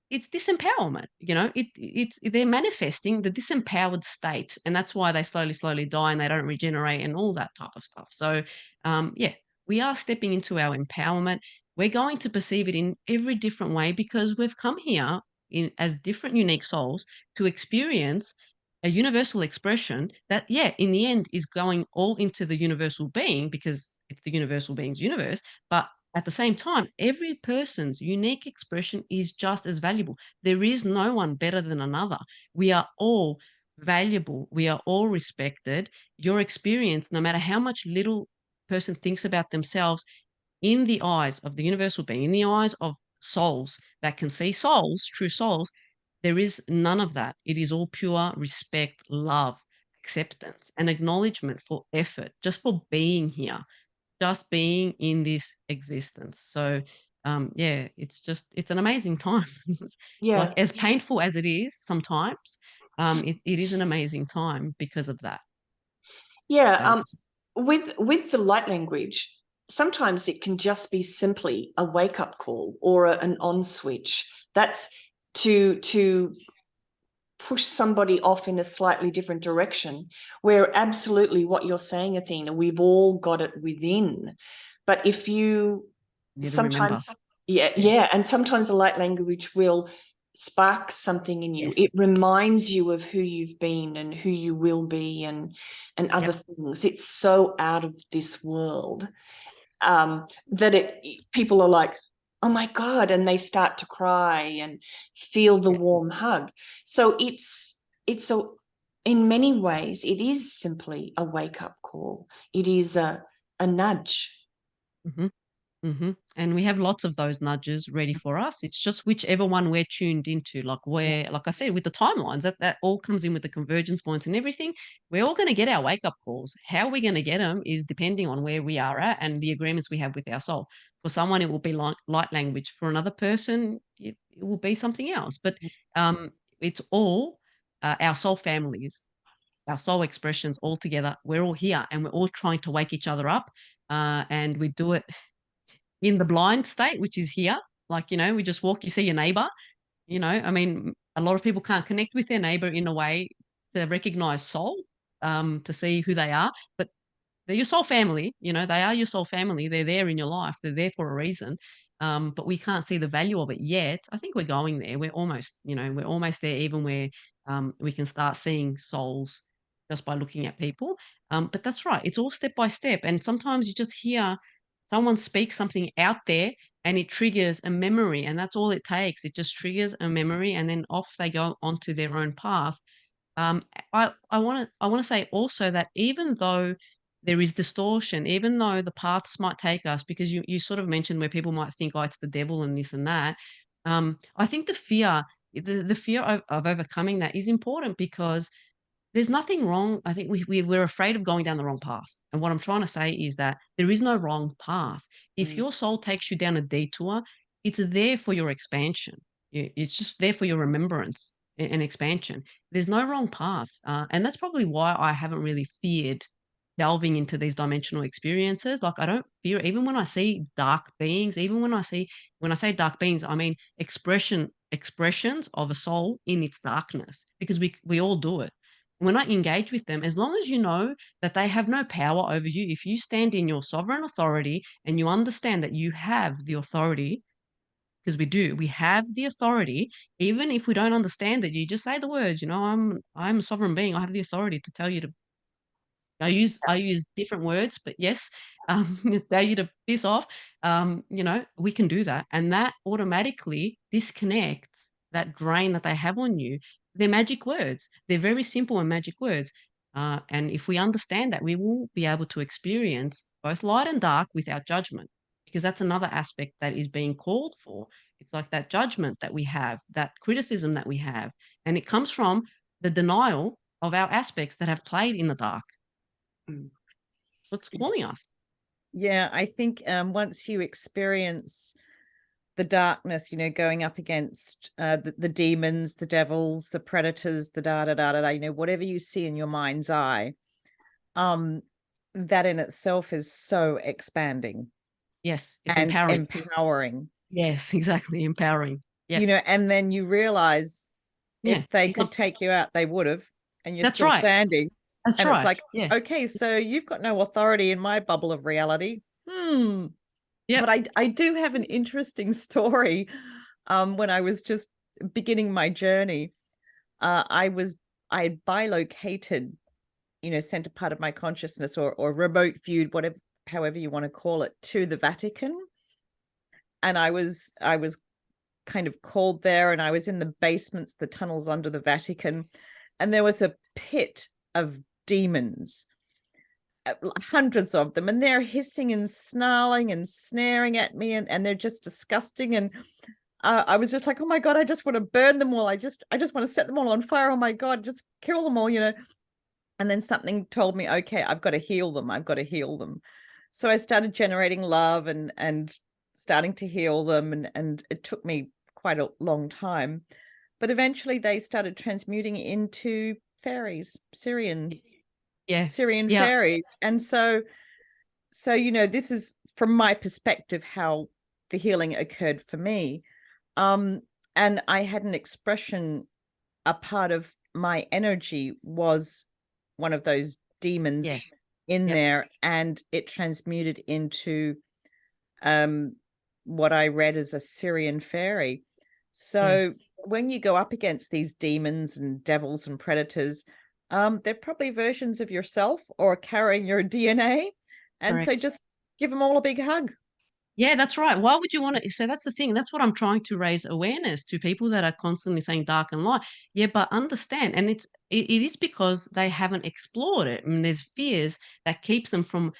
it's disempowerment. They're manifesting the disempowered state, and that's why they slowly die and they don't regenerate and all that type of stuff. So yeah, we are stepping into our empowerment. We're going to perceive it in every different way because we've come here in as different unique souls to experience a universal expression that, yeah, in the end is going all into the universal being because it's the universal being's universe. But at the same time, every person's unique expression is just as valuable. There is no one better than another. We are all valuable. We are all respected. Your experience, no matter how much little person thinks about themselves, in the eyes of the universal being, in the eyes of souls that can see souls, true souls, there is none of that. It is all pure respect, love, acceptance, and acknowledgement for effort, just for being here, just being in this existence. So, yeah, it's an amazing time. Like, Yeah. as painful as it is sometimes, it is an amazing time because of that. Yeah. So, With the light language, sometimes it can just be simply a wake-up call or an on switch. That's to push somebody off in a slightly different direction, where absolutely what you're saying, Athena, we've all got it within. But if you you to remember. sometimes, yeah, and sometimes the light language will spark something in you. It Yes. reminds you of who you've been and who you will be, and other things. It's so out of this world, that people are like, oh my God, and they start to cry and feel the Yeah. warm hug. So it's in many ways, it is simply a wake-up call. It is a nudge. Mhm. And we have lots of those nudges ready for us. It's just whichever one we're tuned into, Yeah. like I said, with the timelines, that all comes in with the convergence points and everything. We're all going to get our wake up calls. How we're going to get them is depending on where we are at and the agreements we have with our soul. For someone, it will be like light language. For another person, it will be something else. But um, it's all our soul families, our soul expressions all together. We're all here and we're all trying to wake each other up. And we do it in the blind state, which is here. Like, we just walk, you see your neighbor, I mean, a lot of people can't connect with their neighbor in a way to recognize soul, to see who they are, but they're your soul family, they are your soul family. They're there in your life. They're there for a reason. But we can't see the value of it yet. I think we're going there. We're almost there, even where we can start seeing souls just by looking at people. But that's right. It's all step by step. And sometimes you just hear someone speak something out there and it triggers a memory. And that's all it takes. It just triggers a memory and then off they go onto their own path. I want to say also that even though there is distortion, even though the paths might take us, because you sort of mentioned where people might think, oh, it's the devil and this and that. I think the fear of overcoming that is important because there's nothing wrong. I think we're afraid of going down the wrong path. And what I'm trying to say is that there is no wrong path. If Mm. your soul takes you down a detour, it's there for your expansion. It's just there for your remembrance and expansion. There's no wrong paths. And that's probably why I haven't really feared delving into these dimensional experiences. Like, I don't fear, even when I see dark beings, even when I say dark beings, I mean expressions of a soul in its darkness, because we all do it. When I engage with them, as long as you know that they have no power over you, if you stand in your sovereign authority and you understand that you have the authority, because we have the authority, even if we don't understand it, you just say the words, I'm a sovereign being. I have the authority to tell you to I use different words, but yes, tell you to piss off. We can do that, and that automatically disconnects that drain that they have on you. They're magic words. They're very simple and magic words. And if we understand that, we will be able to experience both light and dark without judgment, because that's another aspect that is being called for. It's like that judgment that we have, that criticism that we have, and it comes from the denial of our aspects that have played in the dark. Mm. What's calling us? Yeah, I think once you experience the darkness, going up against the demons, the devils, the predators, the da da da da da, whatever you see in your mind's eye, that in itself is so expanding Yes, it's and empowering. empowering. Yes, exactly, empowering. Yeah, And then you realize yeah. if they could take you out, they would have, and you're That's still right. standing. That's And it's right. like, Yeah. okay, so you've got no authority in my bubble of reality. Yep. But I do have an interesting story. When I was just beginning my journey, I had bilocated, sent a part of my consciousness or remote viewed, whatever, however you want to call it, to the Vatican. And I was kind of called there, and I was in the basements, the tunnels under the Vatican. and there was a pit of demons, hundreds of them, and they're hissing and snarling and snaring at me, and they're just disgusting. And I was just like, oh my God, I just want to burn them all. I just want to set them all on fire. Oh my God, just kill them all, And then something told me, okay, I've got to heal them. I've got to heal them. So I started generating love and starting to heal them. And it took me quite a long time. But eventually they started transmuting into fairies, Syrian Yeah. fairies. And so, this is from my perspective how the healing occurred for me. And I had an expression, a part of my energy was one of those demons in there, and it transmuted into what I read as a Syrian fairy. So when you go up against these demons and devils and predators, they're probably versions of yourself or carrying your DNA. And so just give them all a big hug. Yeah, that's right. Why would you want to? So that's the thing. That's what I'm trying to raise awareness to people that are constantly saying dark and light. Yeah, but understand, and it is because they haven't explored it. I mean, there's fears that keeps them from.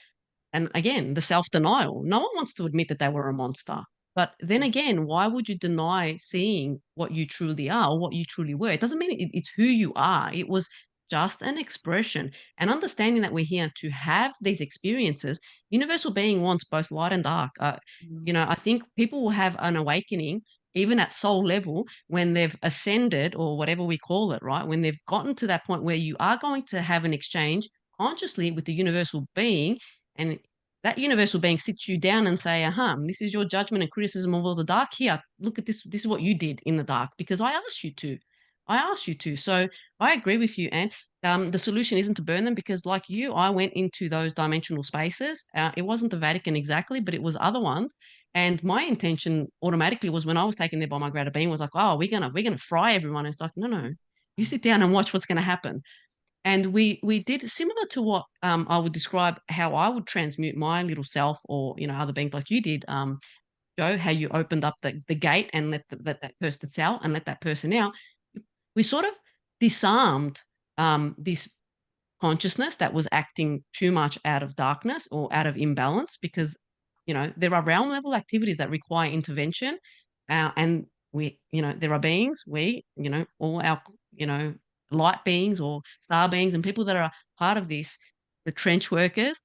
And again, the self-denial. No one wants to admit that they were a monster. But then again, why would you deny seeing what you truly are or what you truly were? It doesn't mean it's who you are. It was just an expression. And understanding that we're here to have these experiences, universal being wants both light and dark. I think people will have an awakening even at soul level when they've ascended or whatever we call it, right? When they've gotten to that point where you are going to have an exchange consciously with the universal being, and that universal being sits you down and say, this is your judgment and criticism of all the dark. Here, look at this. This is what you did in the dark because I asked you to. I asked you to. So I agree with you, Anne. The solution isn't to burn them because, like you, I went into those dimensional spaces. It wasn't the Vatican exactly, but it was other ones. And my intention automatically was when I was taken there by my greater being was like, oh, we're gonna fry everyone. It's like, no, you sit down and watch what's going to happen. And we did similar to what I would describe how I would transmute my little self or other beings like you did, Joe, how you opened up the gate and let that person out and let that person out. We sort of disarmed this consciousness that was acting too much out of darkness or out of imbalance because there are realm level activities that require intervention, and there are beings, all our light beings or star beings and people that are part of this, the trench workers,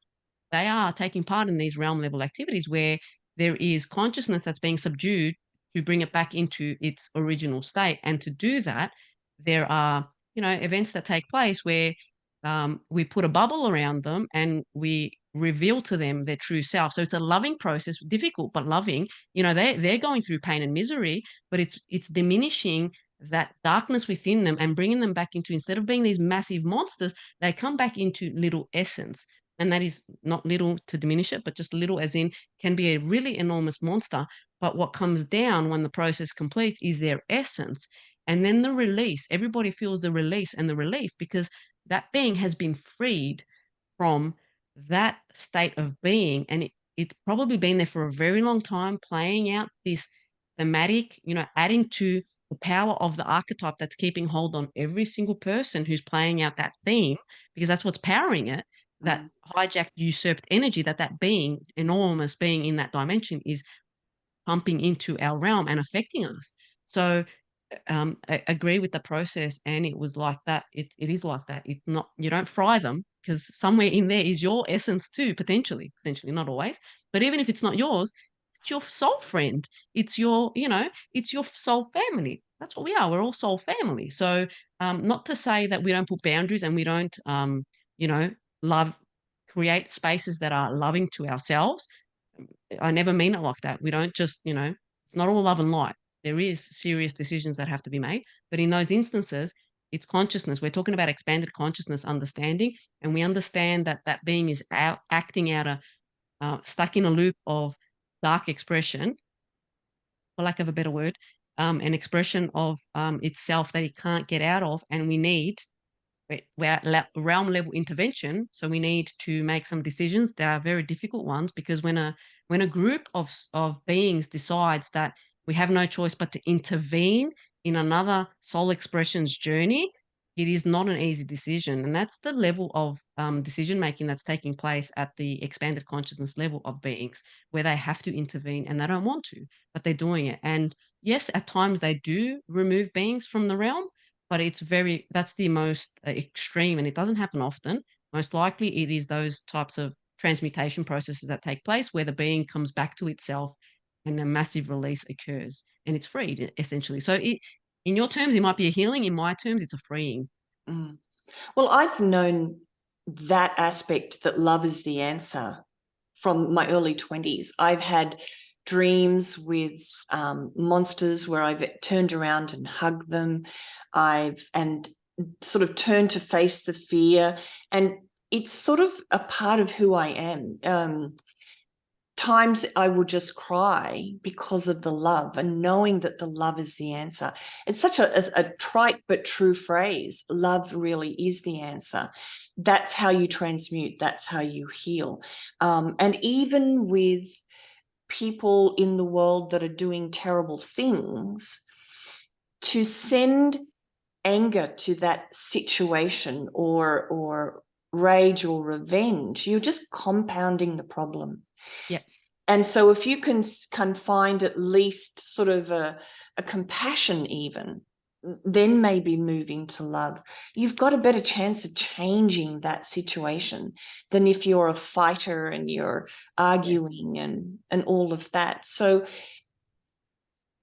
they are taking part in these realm level activities where there is consciousness that's being subdued to bring it back into its original state. And to do that, there are, events that take place where we put a bubble around them and we reveal to them their true self. So it's a loving process, difficult but loving. They're going through pain and misery, but it's diminishing that darkness within them and bringing them back into, instead of being these massive monsters, they come back into little essence. And that is not little to diminish it, but just little as in can be a really enormous monster. But what comes down when the process completes is their essence. And then the release. Everybody feels the release and the relief because that being has been freed from that state of being. And it's probably been there for a very long time, playing out this thematic, adding to the power of the archetype that's keeping hold on every single person who's playing out that theme, because that's what's powering it, that hijacked, usurped energy that being, enormous being in that dimension is pumping into our realm and affecting us. So I agree with the process, and it was like that. It is like that. It's not, you don't fry them because somewhere in there is your essence too, potentially, not always. But even if it's not yours, it's your soul friend. It's it's your soul family. That's what we are. We're all soul family. So not to say that we don't put boundaries and we don't, love, create spaces that are loving to ourselves. I never mean it like that. We don't just, it's not all love and light. There is serious decisions that have to be made. But in those instances, it's consciousness. We're talking about expanded consciousness understanding, and we understand that that being is acting out stuck in a loop of dark expression, for lack of a better word, an expression of itself that it can't get out of, and we need we're at realm level intervention, so we need to make some decisions. They are very difficult ones because when a group of beings decides that we have no choice but to intervene in another soul expression's journey, it is not an easy decision. And that's the level of decision making that's taking place at the expanded consciousness level of beings, where they have to intervene and they don't want to, but they're doing it. And yes, at times they do remove beings from the realm, but that's the most extreme, and it doesn't happen often. Most likely, it is those types of transmutation processes that take place where the being comes back to itself and a massive release occurs and it's freed essentially. So in your terms, it might be a healing. In my terms, it's a freeing. Mm. Well, I've known that aspect, that love is the answer, from my early 20s. I've had dreams with monsters where I've turned around and hugged them. And sort of turned to face the fear. And it's sort of a part of who I am. Times I will just cry because of the love, and knowing that the love is the answer. It's such a trite but true phrase. Love really is the answer. That's how you transmute. That's how you heal. And even with people in the world that are doing terrible things, to send anger to that situation, or rage or revenge, you're just compounding the problem. Yeah. And so if you can find at least sort of a compassion, even, then maybe moving to love, you've got a better chance of changing that situation than if you're a fighter and you're arguing and all of that. So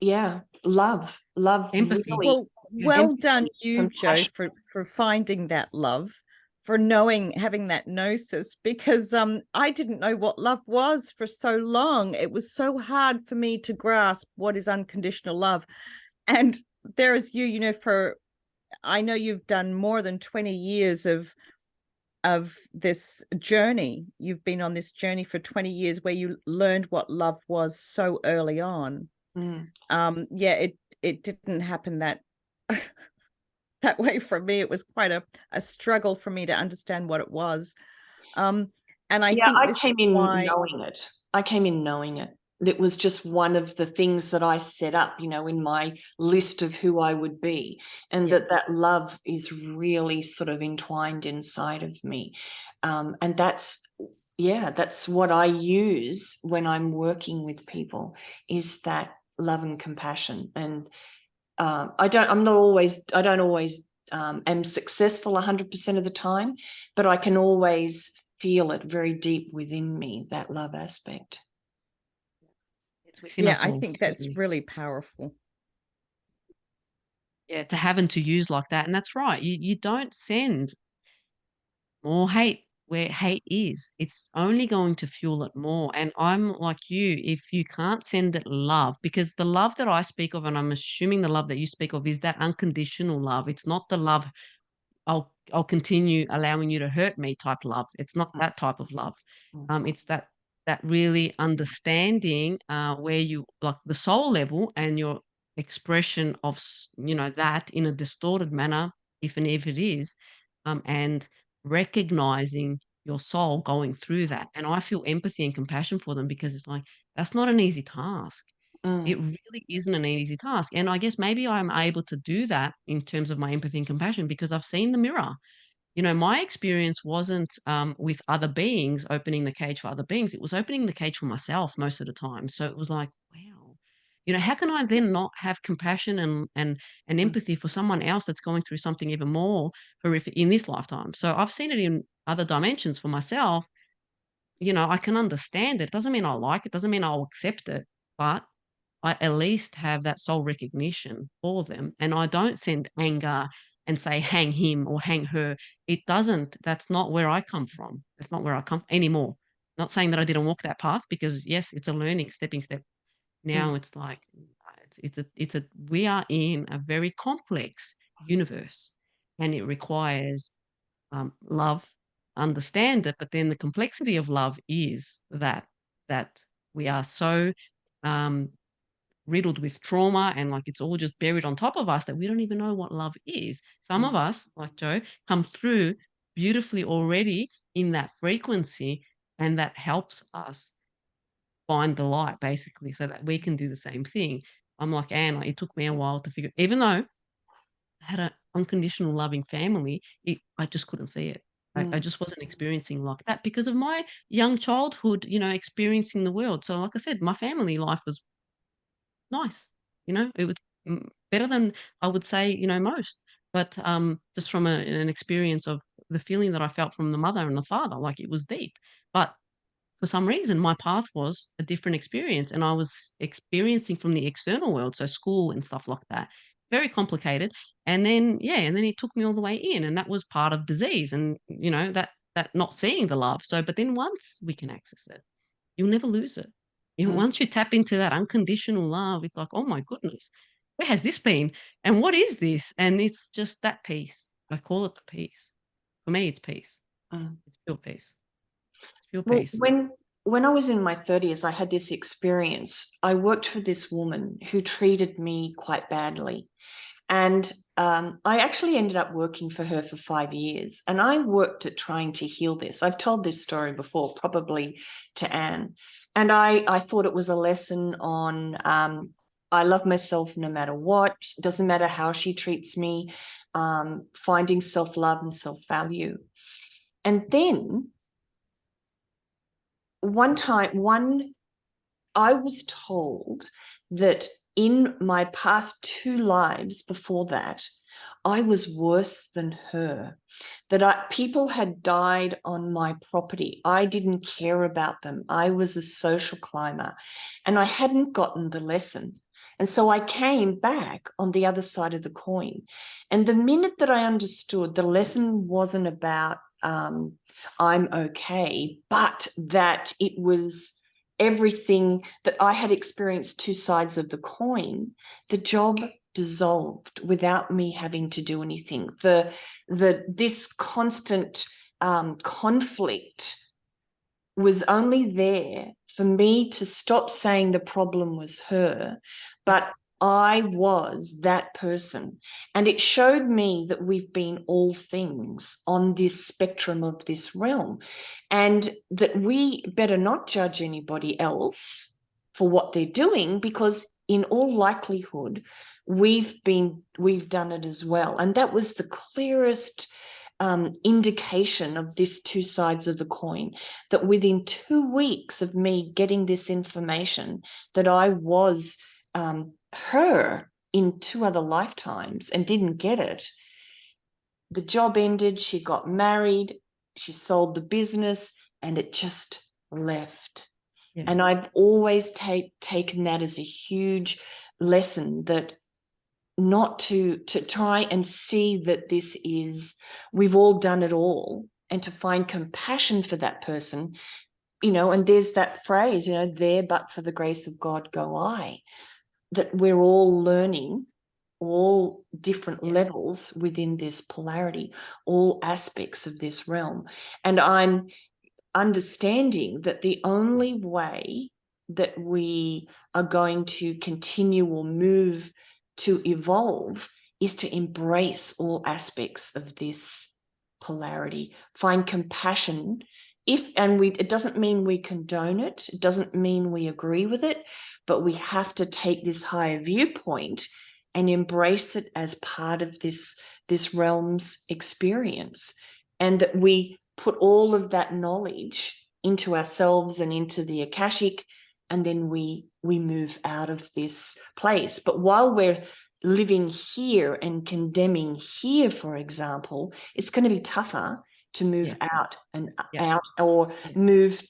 yeah, love Empathy. really. Well Empathy, done you, Joe, compassion. for finding that love, for having that gnosis, because I didn't know what love was for so long. It was so hard for me to grasp what is unconditional love. And there's you, I know you've done more than 20 years of this journey. You've been on this journey for 20 years where you learned what love was so early on. Yeah, it didn't happen that way for me. It was quite a struggle for me to understand what it was. And I think I this came is in why knowing it. I came in knowing it. It was just one of the things that I set up, in my list of who I would be, and that love is really sort of entwined inside of me. And that's what I use when I'm working with people, is that love and compassion. And I don't always am successful 100% of the time, but I can always feel it very deep within me, that love aspect. It's within us I all, think that's certainly. really powerful. Yeah, to have and to use like that. And that's right. You don't send more hate where hate is. It's only going to fuel it more. And I'm like you, if you can't send it love, because the love that I speak of, and I'm assuming the love that you speak of, is that unconditional love. It's not the love, I'll continue allowing you to hurt me type love. It's not that type of love. It's that really understanding where you, like, the soul level and your expression of that in a distorted manner, if it is, and recognizing your soul going through that. And I feel empathy and compassion for them, because it's like, that's not an easy task. It really isn't an easy task. And I guess maybe I'm able to do that in terms of my empathy and compassion because I've seen the mirror. My experience wasn't with other beings, opening the cage for other beings. It was opening the cage for myself most of the time. So it was like, wow, how can I then not have compassion and empathy for someone else that's going through something even more horrific in this lifetime? So I've seen it in other dimensions for myself. I can understand it. Doesn't mean I like it. Doesn't mean I'll accept it. But I at least have that soul recognition for them, and I don't send anger and say, "Hang him or hang her." That's not where I come from. That's not where I come anymore. Not saying that I didn't walk that path, because yes, it's a learning stepping step. Now it's like, we are in a very complex universe, and it requires love, understand it, but then the complexity of love is that we are so um riddled with trauma, and like it's all just buried on top of us that we don't even know what love is. Some of us, like Joe, come through beautifully already in that frequency, and that helps us find the light, basically, so that we can do the same thing. I'm like Anne, like, it took me a while to figure, even though had an unconditional loving family, I just couldn't see it. I Mm, just wasn't experiencing like that because of my young childhood, experiencing the world. So, like I said, my family life was nice. It was better than I would say, most. But just from an experience of the feeling that I felt from the mother and the father, like it was deep. But for some reason, my path was a different experience, and I was experiencing from the external world, so school and stuff like that. Very complicated. And then, yeah, and then he took me all the way in, and that was part of disease, and that not seeing the love. So, but then once we can access it, you'll never lose it. mm. Once you tap into that unconditional love, it's like, oh my goodness, where has this been? And what is this? And it's just that peace. I call it the peace. For me, it's peace. Mm. It's pure peace. It's pure Well, peace. when I was in my 30s, I had this experience. I worked for this woman who treated me quite badly. And I actually ended up working for her for 5 years. And I worked at trying to heal this. I've told this story before, probably to Anne. And I thought it was a lesson on I love myself no matter what. It doesn't matter how she treats me, finding self-love and self-value. And then one I was told that in my past 2 lives before that, I was worse than her, that people had died on my property. I didn't care about them. I was a social climber, and I hadn't gotten the lesson. And so I came back on the other side of the coin. And the minute that I understood the lesson wasn't about I'm okay, but that it was everything that I had experienced 2 sides of the coin, the job dissolved without me having to do anything. This constant conflict was only there for me to stop saying the problem was her, but I was that person. And it showed me that we've been all things on this spectrum of this realm, and that we better not judge anybody else for what they're doing, because in all likelihood, we've done it as well. And that was the clearest indication of this 2 sides of the coin, that within 2 weeks of me getting this information that I was her in 2 other lifetimes and didn't get it, the job ended, she got married, she sold the business, and it just left. Yeah. And I've always taken that as a huge lesson, that not to try and see that this is, we've all done it all, and to find compassion for that person, and there's that phrase, there but for the grace of God go I, that we're all learning all different Yeah. levels within this polarity, all aspects of this realm. And I'm understanding that the only way that we are going to continue or move to evolve is to embrace all aspects of this polarity, find compassion. It doesn't mean we condone it, it doesn't mean we agree with it, but we have to take this higher viewpoint and embrace it as part of this realm's experience, and that we put all of that knowledge into ourselves and into the Akashic, and then we move out of this place. But while we're living here and condemning here, for example, it's going to be tougher to move Yeah. out and Yeah. out, or Yeah. move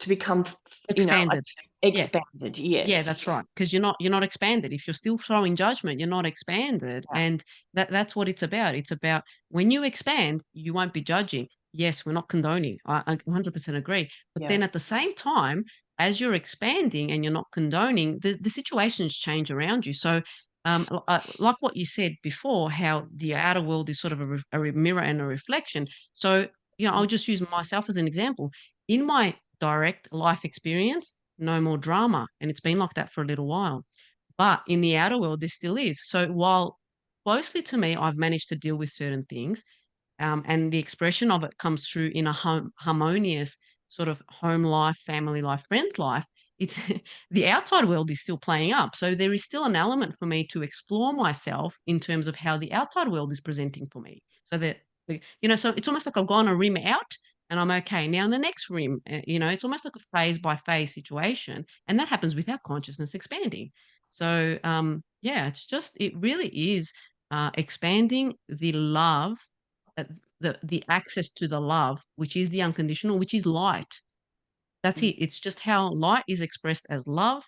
to become Expanded. Yeah. expanded. Yes. Yeah, that's right. Because you're not expanded. If you're still throwing judgment, you're not expanded. Yeah. And that's what it's about. It's about when you expand, you won't be judging. Yes, we're not condoning. I 100% agree. But Yeah. then at the same time, as you're expanding and you're not condoning, the situations change around you. So, like what you said before, how the outer world is sort of a mirror and a reflection. So, I'll just use myself as an example. In my direct life experience, no more drama. And it's been like that for a little while. But in the outer world, there still is. So while closely to me, I've managed to deal with certain things, and the expression of it comes through in a harmonious sort of home life, family life, friends life, it's the outside world is still playing up. So there is still an element for me to explore myself in terms of how the outside world is presenting for me. So that, so it's almost like I've gone a rim out and I'm okay. Now in the next rim, it's almost like a phase by phase situation. And that happens without consciousness expanding. So, it really is expanding the love, uh, the access to the love, which is the unconditional, which is light. That's it. It's just how light is expressed as love.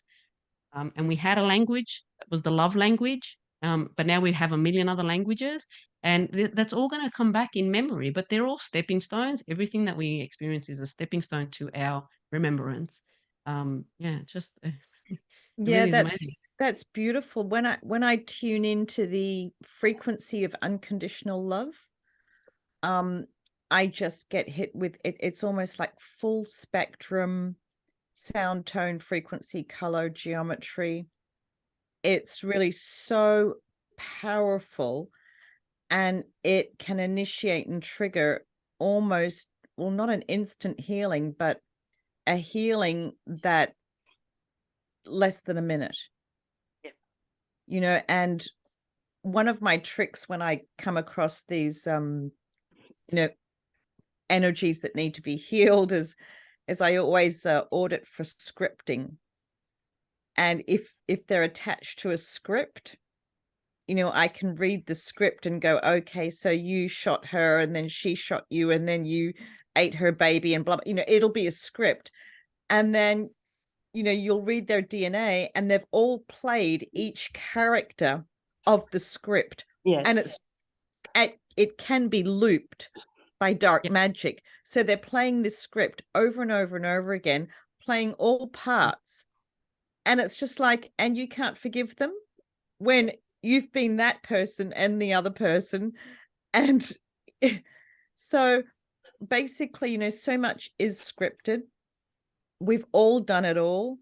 And we had a language that was the love language, but now we have a million other languages, and that's all going to come back in memory. But they're all stepping stones. Everything that we experience is a stepping stone to our remembrance. It's just it Yeah, really is amazing. that's beautiful. When I tune into the frequency of unconditional love, I just get hit with it. It's almost like full spectrum sound, tone, frequency, color, geometry. It's really so powerful, and it can initiate and trigger almost, well, not an instant healing, but a healing that less than a minute. Yeah. And one of my tricks when I come across these energies that need to be healed is I always audit for scripting. And if they're attached to a script, I can read the script and go, okay, so you shot her and then she shot you and then you ate her baby and blah, blah. It'll be a script. And then, you'll read their DNA and they've all played each character of the script. Yes. And it can be looped by dark magic. So they're playing this script over and over and over again, playing all parts. And it's just like, and you can't forgive them when you've been that person and the other person. And so basically, so much is scripted. We've all done it all.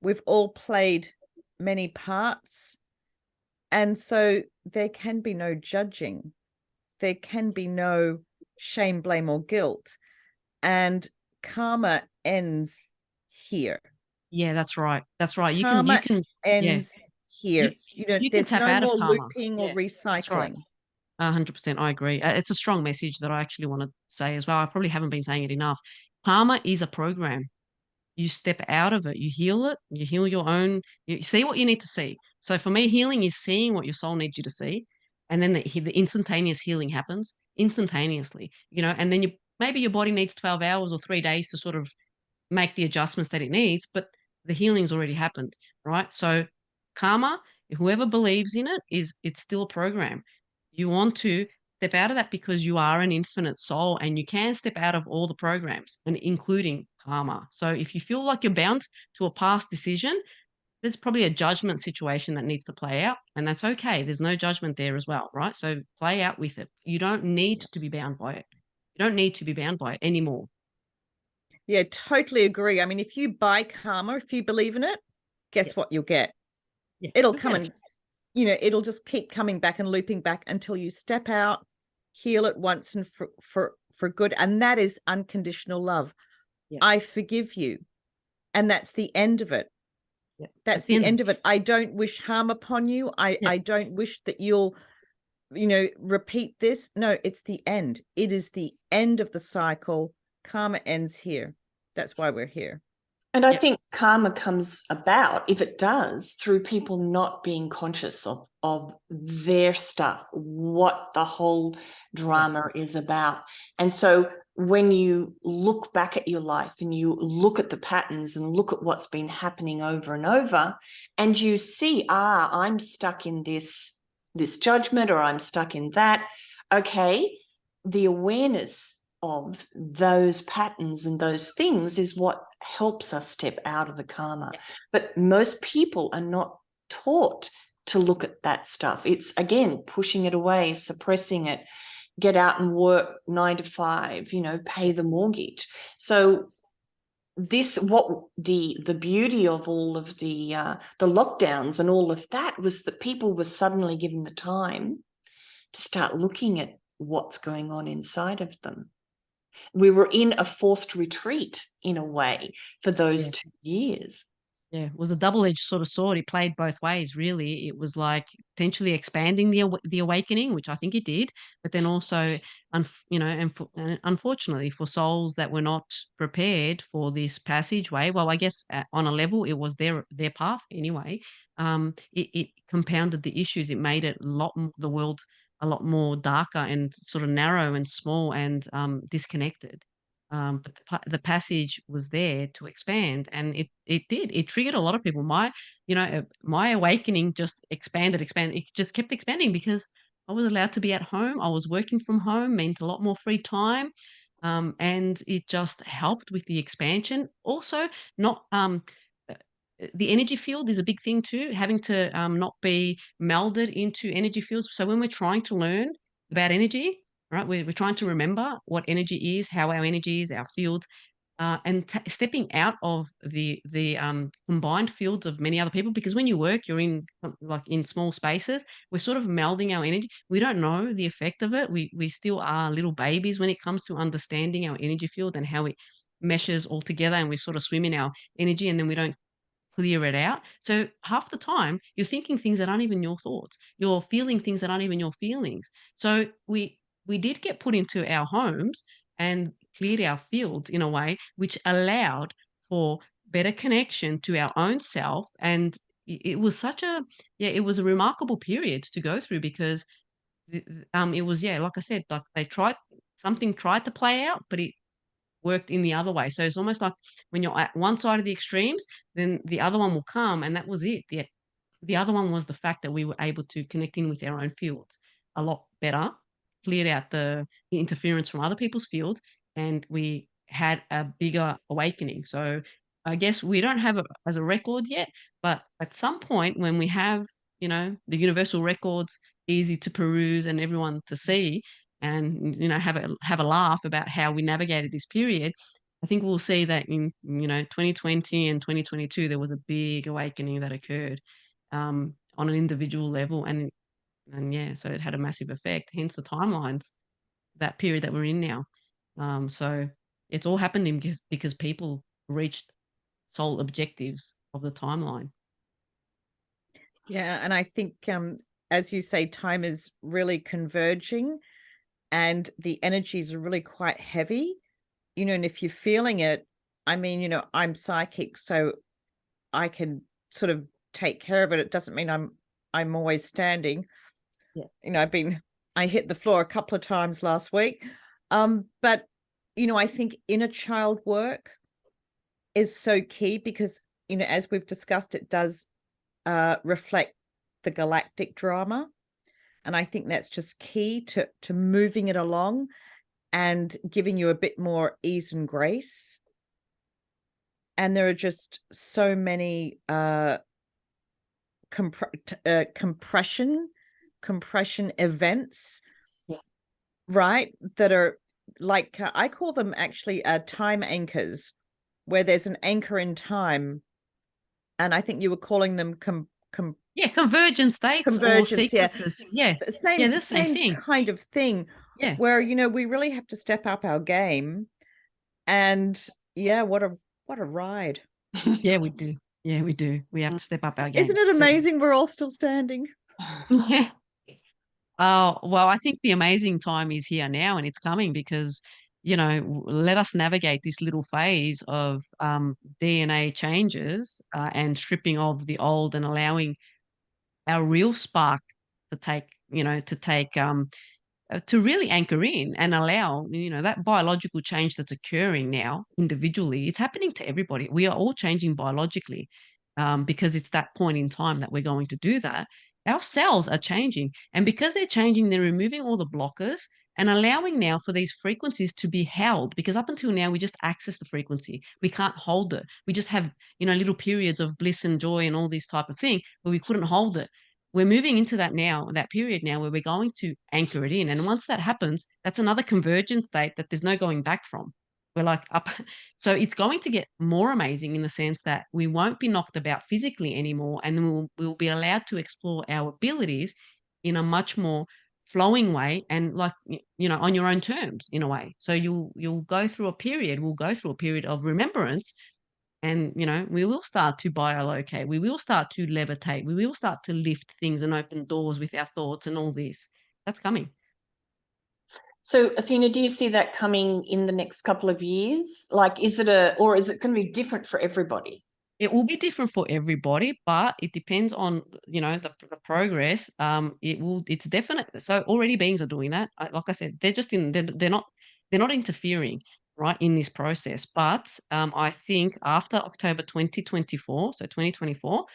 We've all played many parts. And so there can be no judging. There can be no shame, blame, or guilt. And karma ends here. Yeah, that's right. That's right. Karma you can ends here. You can There's tap no out of more karma. looping or recycling. 100%. I agree. It's a strong message that I actually want to say as well. I probably haven't been saying it enough. Karma is a program. You step out of it, you heal it, you heal your own, you see what you need to see. So for me, healing is seeing what your soul needs you to see. And then the instantaneous healing happens instantaneously, and then maybe your body needs 12 hours or 3 days to sort of make the adjustments that it needs, but the healing's already happened, right? So karma, whoever believes in it, it's still a program. You want to step out of that because you are an infinite soul and you can step out of all the programs, and including karma. So if you feel like you're bound to a past decision, there's probably a judgment situation that needs to play out, and that's okay. There's no judgment there as well, right? So play out with it. You don't need to be bound by it. You don't need to be bound by it anymore. Yeah, totally agree. I mean, if you buy karma, if you believe in it, guess what you'll get? It'll come and, it'll just keep coming back and looping back until you step out, heal it once and for good. And that is unconditional love. I forgive you. And that's the end of it. That's the end of it. I don't wish harm upon you. I don't wish that you'll, repeat this. No, it's the end. It is the end of the cycle. Karma ends here. That's why we're here. And I think karma comes about, if it does, through people not being conscious of their stuff, what the whole drama is about. And so when you look back at your life and you look at the patterns and look at what's been happening over and over, and you see, I'm stuck in this judgment, or I'm stuck in that. Okay, the awareness of those patterns and those things is what helps us step out of the karma. But most people are not taught to look at that stuff. It's, again, pushing it away, suppressing it, get out and work 9 to 5, pay the mortgage. So what the beauty of all of the lockdowns and all of that was that people were suddenly given the time to start looking at what's going on inside of them. We were in a forced retreat in a way for those 2 years. Yeah, it was a double-edged sort of sword. It played both ways, really. It was like potentially expanding the awakening, which I think it did, but then also, and unfortunately for souls that were not prepared for this passageway, well, I guess on a level it was their path anyway. It compounded the issues. It made it the world a lot more darker and sort of narrow and small and disconnected. But the passage was there to expand, and it did. It triggered a lot of people. My awakening just expanded. It just kept expanding because I was allowed to be at home. I was working from home, meant a lot more free time, and it just helped with the expansion. Also, not uh, the energy field is a big thing too. Having to not be melded into energy fields. So when we're trying to learn about energy, right? We're trying to remember what energy is, how our energy is, our fields, and stepping out of the combined fields of many other people. Because when you work, you're in like in small spaces. We're sort of melding our energy. We don't know the effect of it. We still are little babies when it comes to understanding our energy field and how it meshes all together. And we sort of swim in our energy, and then we don't clear it out. So half the time you're thinking things that aren't even your thoughts. You're feeling things that aren't even your feelings. So we did get put into our homes and cleared our fields in a way which allowed for better connection to our own self. And it was such a yeah, it was a remarkable period to go through because it was yeah, like I said, like they tried to play out, but it worked in the other way. So it's almost like when you're at one side of the extremes, then the other one will come, and that was it. The other one was the fact that we were able to connect in with our own fields a lot better, cleared out the interference from other people's fields, and we had a bigger awakening. So I guess we don't have it as a record yet, but at some point when we have, the universal records easy to peruse and everyone to see, and have a laugh about how we navigated this period, I think we'll see that in 2020 and 2022 there was a big awakening that occurred on an individual level, and yeah, so it had a massive effect. Hence the timelines, that period that we're in now. So it's all happened because people reached soul objectives of the timeline. Yeah, and I think as you say, time is really converging and the energies are really quite heavy, and if you're feeling it, I mean, I'm psychic, so I can sort of take care of it. It doesn't mean I'm always standing. Yeah. I hit the floor a couple of times last week. But I think inner child work is so key because, as we've discussed, it does reflect the galactic drama. And I think that's just key to moving it along and giving you a bit more ease and grace. And there are just so many compression events, Yeah. right, that are like I call them actually time anchors, where there's an anchor in time, and I think you were calling them Yeah, convergence states or convergence. Yeah, sequences. Yeah. same Yeah, the same thing. kind of thing. Yeah. Where we really have to step up our game, and yeah, what a ride. Yeah, we do. Yeah, we do. We have to step up our game. Isn't it amazing we're all still standing? Yeah. Oh, well, I think the amazing time is here now and it's coming because, let us navigate this little phase of DNA changes and stripping of the old and allowing our real spark to really anchor in and allow, that biological change that's occurring now individually. It's happening to everybody. We are all changing biologically because it's that point in time that we're going to do that. Our cells are changing. And because they're changing, they're removing all the blockers and allowing now for these frequencies to be held. Because up until now, we just access the frequency. We can't hold it. We just have, little periods of bliss and joy and all this type of thing, but we couldn't hold it. We're moving into that period now where we're going to anchor it in. And once that happens, that's another convergence state that there's no going back from. We're like up. So it's going to get more amazing in the sense that we won't be knocked about physically anymore. And we'll be allowed to explore our abilities in a much more flowing way and like, on your own terms in a way. So we'll go through a period of remembrance And, we will start to biolocate. We will start to levitate. We will start to lift things and open doors with our thoughts and all this. That's coming. So, Athena, do you see that coming in the next couple of years? Like, is it going to be different for everybody? It will be different for everybody, but it depends on, the progress. It's definite. So already beings are doing that. Like I said, they're not interfering, right, in this process. But I think after October 2024, so 2024,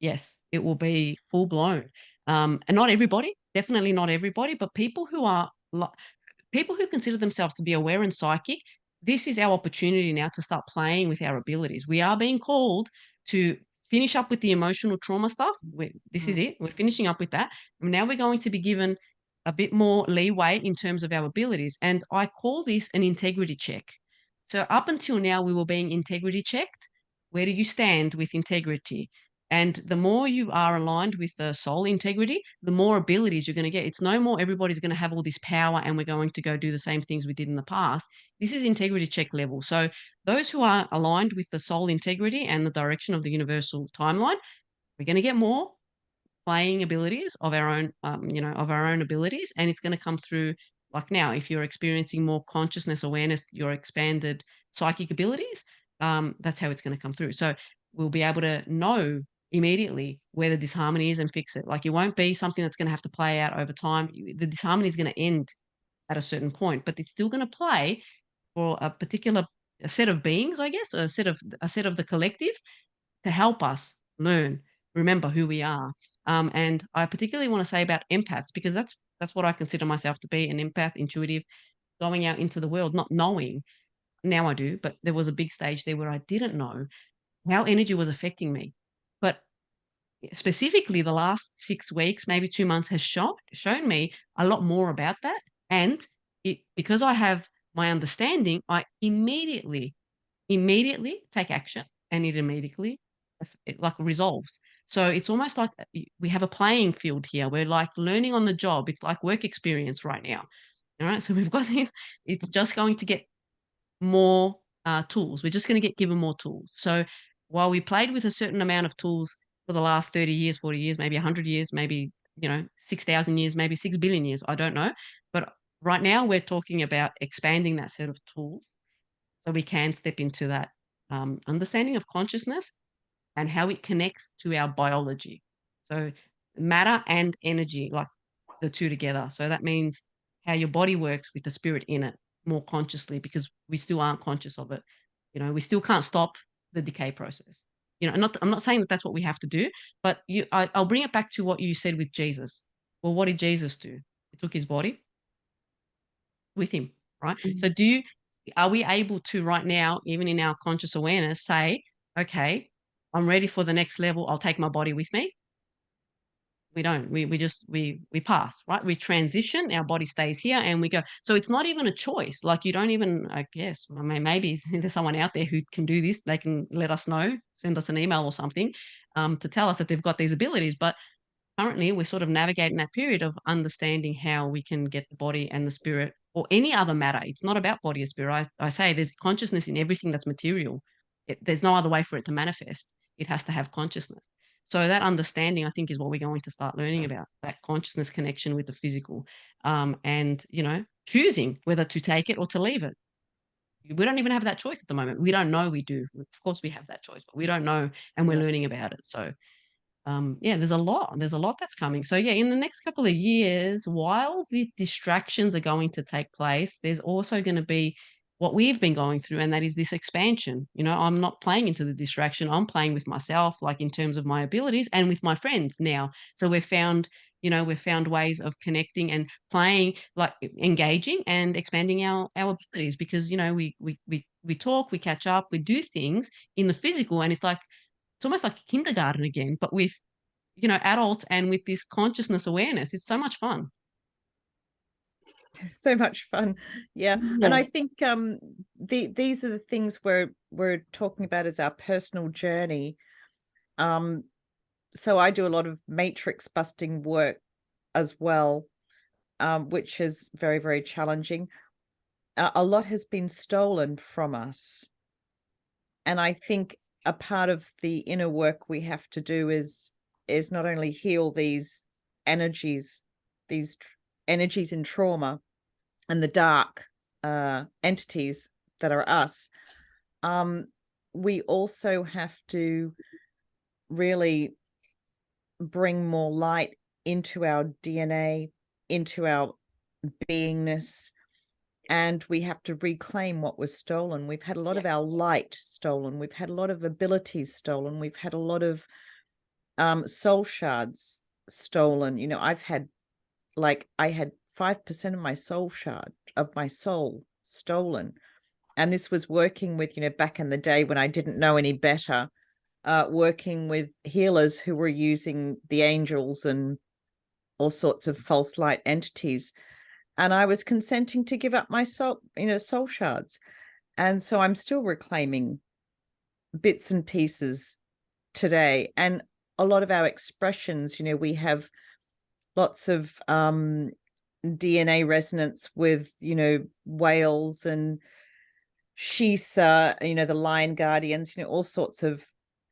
yes, it will be full blown. And not everybody, definitely not everybody, but people who consider themselves to be aware and psychic, this is our opportunity now to start playing with our abilities. We are being called to finish up with the emotional trauma stuff. This is it. We're finishing up with that. And now we're going to be given a bit more leeway in terms of our abilities. And I call this an integrity check. So up until now, we were being integrity checked. Where do you stand with integrity? And the more you are aligned with the soul integrity, the more abilities you're going to get. It's no more everybody's going to have all this power and we're going to go do the same things we did in the past. This is integrity check level. So those who are aligned with the soul integrity and the direction of the universal timeline, we're going to get more playing abilities of our own, of our own abilities. And it's going to come through like now, if you're experiencing more consciousness awareness, your expanded psychic abilities, that's how it's going to come through. So we'll be able to know immediately where the disharmony is and fix it. Like it won't be something that's going to have to play out over time. The disharmony is going to end at a certain point, but it's still going to play for a set of beings, I guess, a set of the collective to help us learn, remember who we are. And I particularly want to say about empaths because that's what I consider myself to be, an empath, intuitive, going out into the world, not knowing. Now I do, but there was a big stage there where I didn't know how energy was affecting me. But specifically the last 6 weeks, maybe 2 months has shown me a lot more about that. And because I have my understanding, I immediately take action and it immediately like resolves. So it's almost like we have a playing field here. We're like learning on the job. It's like work experience right now. All right. So we've got this. It's just going to get more tools. We're just going to get given more tools. So while we played with a certain amount of tools for the last 30 years, 40 years, maybe 100 years, maybe, 6,000 years, maybe 6 billion years, I don't know. But right now we're talking about expanding that set of tools so we can step into that understanding of consciousness and how it connects to our biology. So matter and energy, like the two together. So that means how your body works with the spirit in it more consciously because we still aren't conscious of it. We still can't stop the decay process. I'm not saying that that's what we have to do, but I'll bring it back to what you said with Jesus. Well, what did Jesus do? He took his body with him, right? So are we able to right now, even in our conscious awareness, say, okay, I'm ready for the next level. I'll take my body with me. We don't. We pass, right? We transition. Our body stays here, and we go. So it's not even a choice. Like you don't even. I guess. I mean, maybe there's someone out there who can do this. They can let us know. Send us an email or something, to tell us that they've got these abilities. But currently, we're sort of navigating that period of understanding how we can get the body and the spirit or any other matter. It's not about body or spirit. I say there's consciousness in everything that's material. There's no other way for it to manifest. It has to have consciousness. So that understanding, I think, is what we're going to start learning about, that consciousness connection with the physical, and, choosing whether to take it or to leave it. We don't even have that choice at the moment. We don't know we do. Of course, we have that choice, but we don't know, and we're learning about it. So yeah, there's a lot that's coming. So yeah, in the next couple of years, while the distractions are going to take place, there's also going to be what we've been going through, and that is this expansion. I'm not playing into the distraction. I'm playing with myself, like in terms of my abilities and with my friends now. So we've found ways of connecting and playing, like engaging and expanding our abilities because, we talk, we catch up, we do things in the physical, and it's almost like kindergarten again, but with, adults and with this consciousness awareness. It's so much fun. So much fun. Yeah. And I think these are the things we're talking about as our personal journey. So I do a lot of matrix busting work as well, which is very, very challenging. A lot has been stolen from us. And I think a part of the inner work we have to do is not only heal these energies, energies in trauma and the dark entities that are us. We also have to really bring more light into our DNA, into our beingness, and we have to reclaim what was stolen. We've had a lot of our light stolen. We've had a lot of abilities stolen. We've had a lot of soul shards stolen. You know, I had 5% of my soul stolen. And this was working with, you know, back in the day when I didn't know any better, working with healers who were using the angels and all sorts of false light entities. And I was consenting to give up my soul, you know, soul shards. And so I'm still reclaiming bits and pieces today. And a lot of our expressions, you know, we have lots of DNA resonance with, you know, whales and Shisa, you know, the lion guardians, you know, all sorts of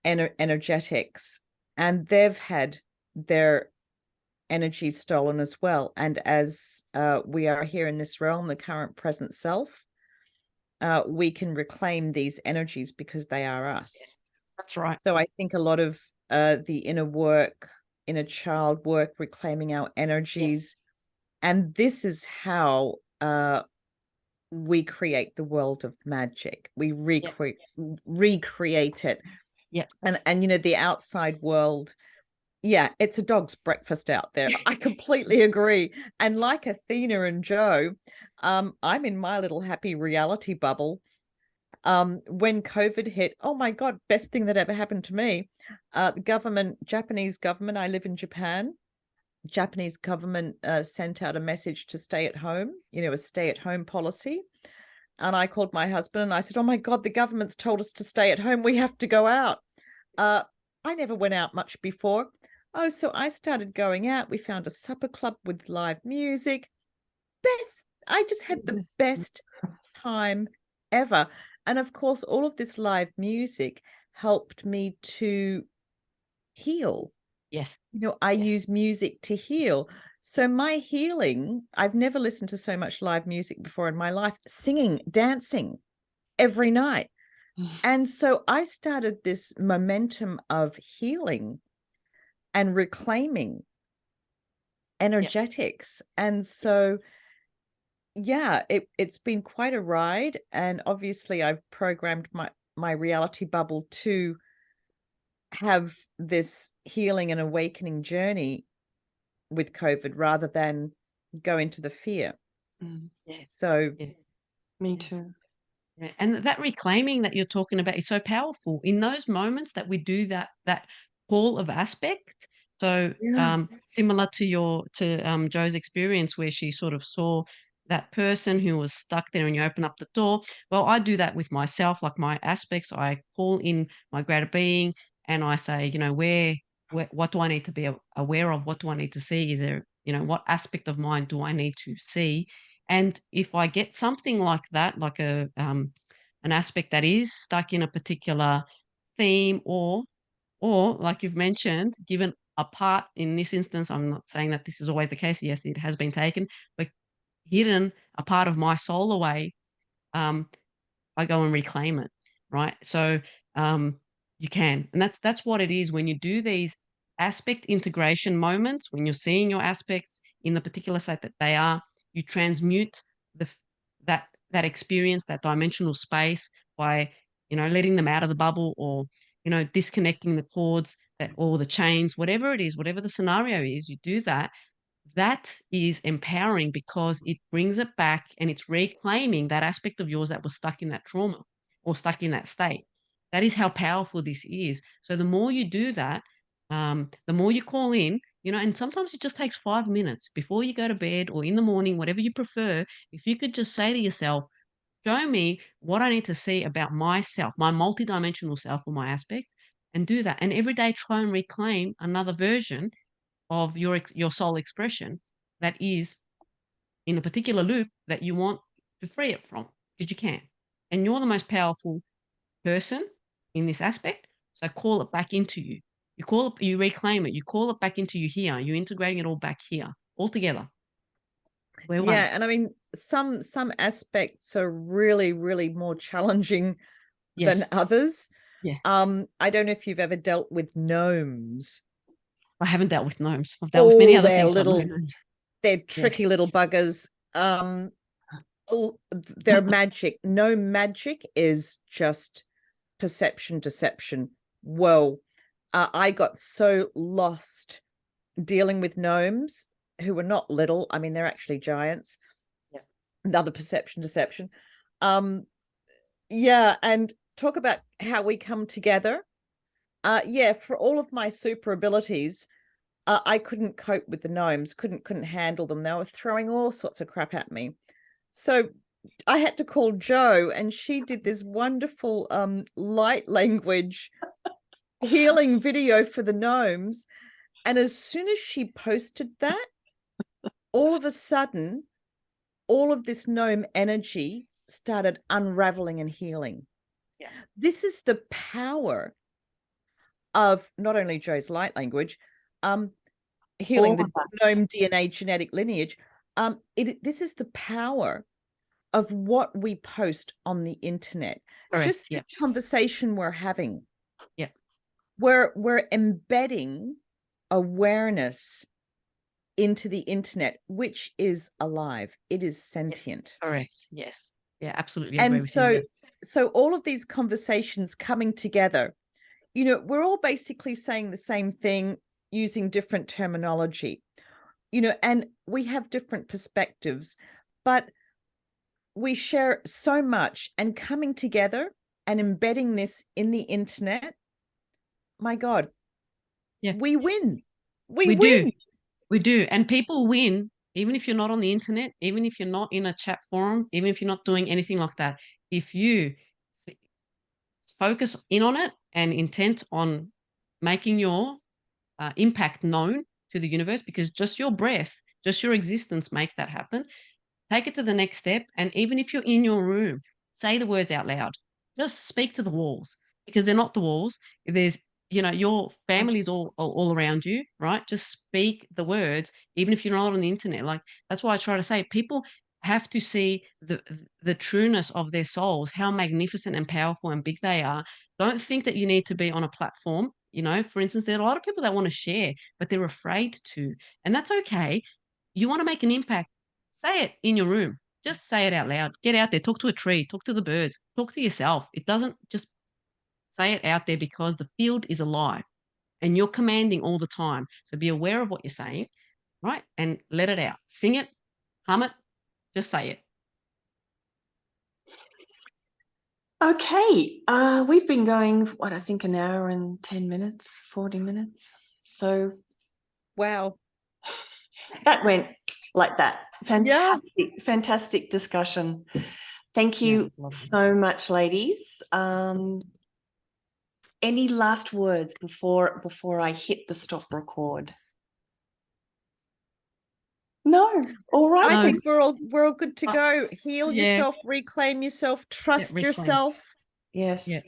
energetics. And they've had their energy stolen as well. And as we are here in this realm, the current present self, we can reclaim these energies because they are us. That's right. So I think a lot of the inner work, inner child work, reclaiming our energies. And this is how we create the world of magic. We recreate it. Yeah. And you know, the outside world, yeah, it's a dog's breakfast out there. I completely agree. And like Athena and Joe, I'm in my little happy reality bubble. When COVID hit, oh my God, best thing that ever happened to me. The Japanese government, I live in Japan. Japanese government sent out a message to stay at home, you know, a stay at home policy. And I called my husband and I said, oh my God, the government's told us to stay at home. We have to go out. I never went out much before. Oh, so I started going out. We found a supper club with live music. I just had the best time ever. And of course, all of this live music helped me to heal. Yes. You know, I use music to heal. So my healing, I've never listened to so much live music before in my life, singing, dancing every night. And so I started this momentum of healing and reclaiming energetics. And so, yeah, it's been quite a ride. And obviously I've programmed my reality bubble to have this healing and awakening journey with COVID rather than go into the fear. So me too. Yeah. And that reclaiming that you're talking about is so powerful in those moments that we do that call of aspect. So similar to Joe's experience where she sort of saw that person who was stuck there and you open up the door. Well, I do that with myself, like my aspects. I call in my greater being and I say, you know, what do I need to be aware of? What do I need to see? Is there, you know, what aspect of mine do I need to see? And if I get something like that, like an aspect that is stuck in a particular theme, or like you've mentioned, given a part in this instance, I'm not saying that this is always the case. Yes, it has been taken, but hidden a part of my soul away, I go and reclaim it, right? So you can, and that's what it is when you do these aspect integration moments. When you're seeing your aspects in the particular state that they are, you transmute that experience, that dimensional space by letting them out of the bubble, or disconnecting the cords or the chains, whatever it is, whatever the scenario is. You do that. That is empowering because it brings it back and it's reclaiming that aspect of yours that was stuck in that trauma or stuck in that state. That is how powerful this is. So the more you do that, the more you call in, and sometimes it just takes 5 minutes before you go to bed or in the morning, whatever you prefer. If you could just say to yourself, show me what I need to see about myself, my multidimensional self or my aspects, and do that. And every day try and reclaim another version of your soul expression that is in a particular loop that you want to free it from, because you can. And you're the most powerful person in this aspect. So call it back into you. You reclaim it, you call it back into you here. You're integrating it all back here, all together. We're one. Yeah, and I mean, some aspects are really, really more challenging than Yes. others. Yeah. I don't know if you've ever dealt with gnomes. I haven't dealt with gnomes. I've dealt with many other they're things, but no little, gnomes. they're Yeah. tricky little buggers. They're magic. No, magic is just perception, deception. Whoa. I got so lost dealing with gnomes who were not little. I mean, they're actually giants. Yeah. Another perception, deception. Yeah, and talk about how we come together. Yeah, for all of my super abilities, I couldn't cope with the gnomes, couldn't handle them. They were throwing all sorts of crap at me. So I had to call Jo, and she did this wonderful light language healing video for the gnomes. And as soon as she posted that, all of a sudden, all of this gnome energy started unraveling and healing. Yeah. This is the power of not only Jo's light language, healing the gnome DNA genetic lineage. This is the power of what we post on the internet. Correct. Just Yeah. this conversation we're having. Yeah. We're embedding awareness into the internet, which is alive. It is sentient. Yes, correct. Yes. Yeah, absolutely. And agree with you. so all of these conversations coming together, you know, we're all basically saying the same thing using different terminology, you know, and we have different perspectives, but we share so much, and coming together and embedding this in the internet, my God, Yeah. we win. We win. do. We do. And people win, even if you're not on the internet, even if you're not in a chat forum, even if you're not doing anything like that. If you focus in on it and intent on making your impact known to the universe, because just your breath, just your existence makes that happen. Take it to the next step. And even if you're in your room, say the words out loud. Just speak to the walls, because they're not the walls. There's, you know, your family's all around you, right? Just speak the words, even if you're not on the internet. Like, that's why I try to say people have to see the trueness of their souls, how magnificent and powerful and big they are. Don't think that you need to be on a platform. You know, for instance, there are a lot of people that want to share, but they're afraid to. And that's okay. You want to make an impact, say it in your room. Just say it out loud. Get out there, talk to a tree, talk to the birds, talk to yourself. It doesn't, just say it out there, because the field is alive and you're commanding all the time. So be aware of what you're saying, right? And let it out. Sing it, hum it, just say it. Okay, we've been going, what, I think an hour and 10 minutes, 40 minutes. So Wow. that went like that. Fantastic, fantastic discussion. Thank you so much, ladies. Any last words before I hit the stop record? No. All right. I think we're all good to go. Heal yeah. yourself, reclaim yourself, trust yourself. Yes. Yeah.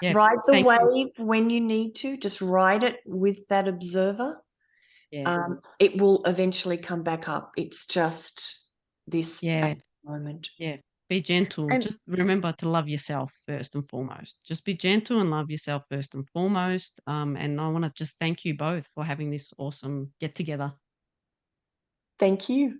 Yeah. Ride the wave when you need to. Just ride it with that observer. Yeah. It will eventually come back up. It's just this moment. Yeah. Be gentle. And just remember to love yourself first and foremost. Just be gentle and love yourself first and foremost. And I want to just thank you both for having this awesome get together. Thank you.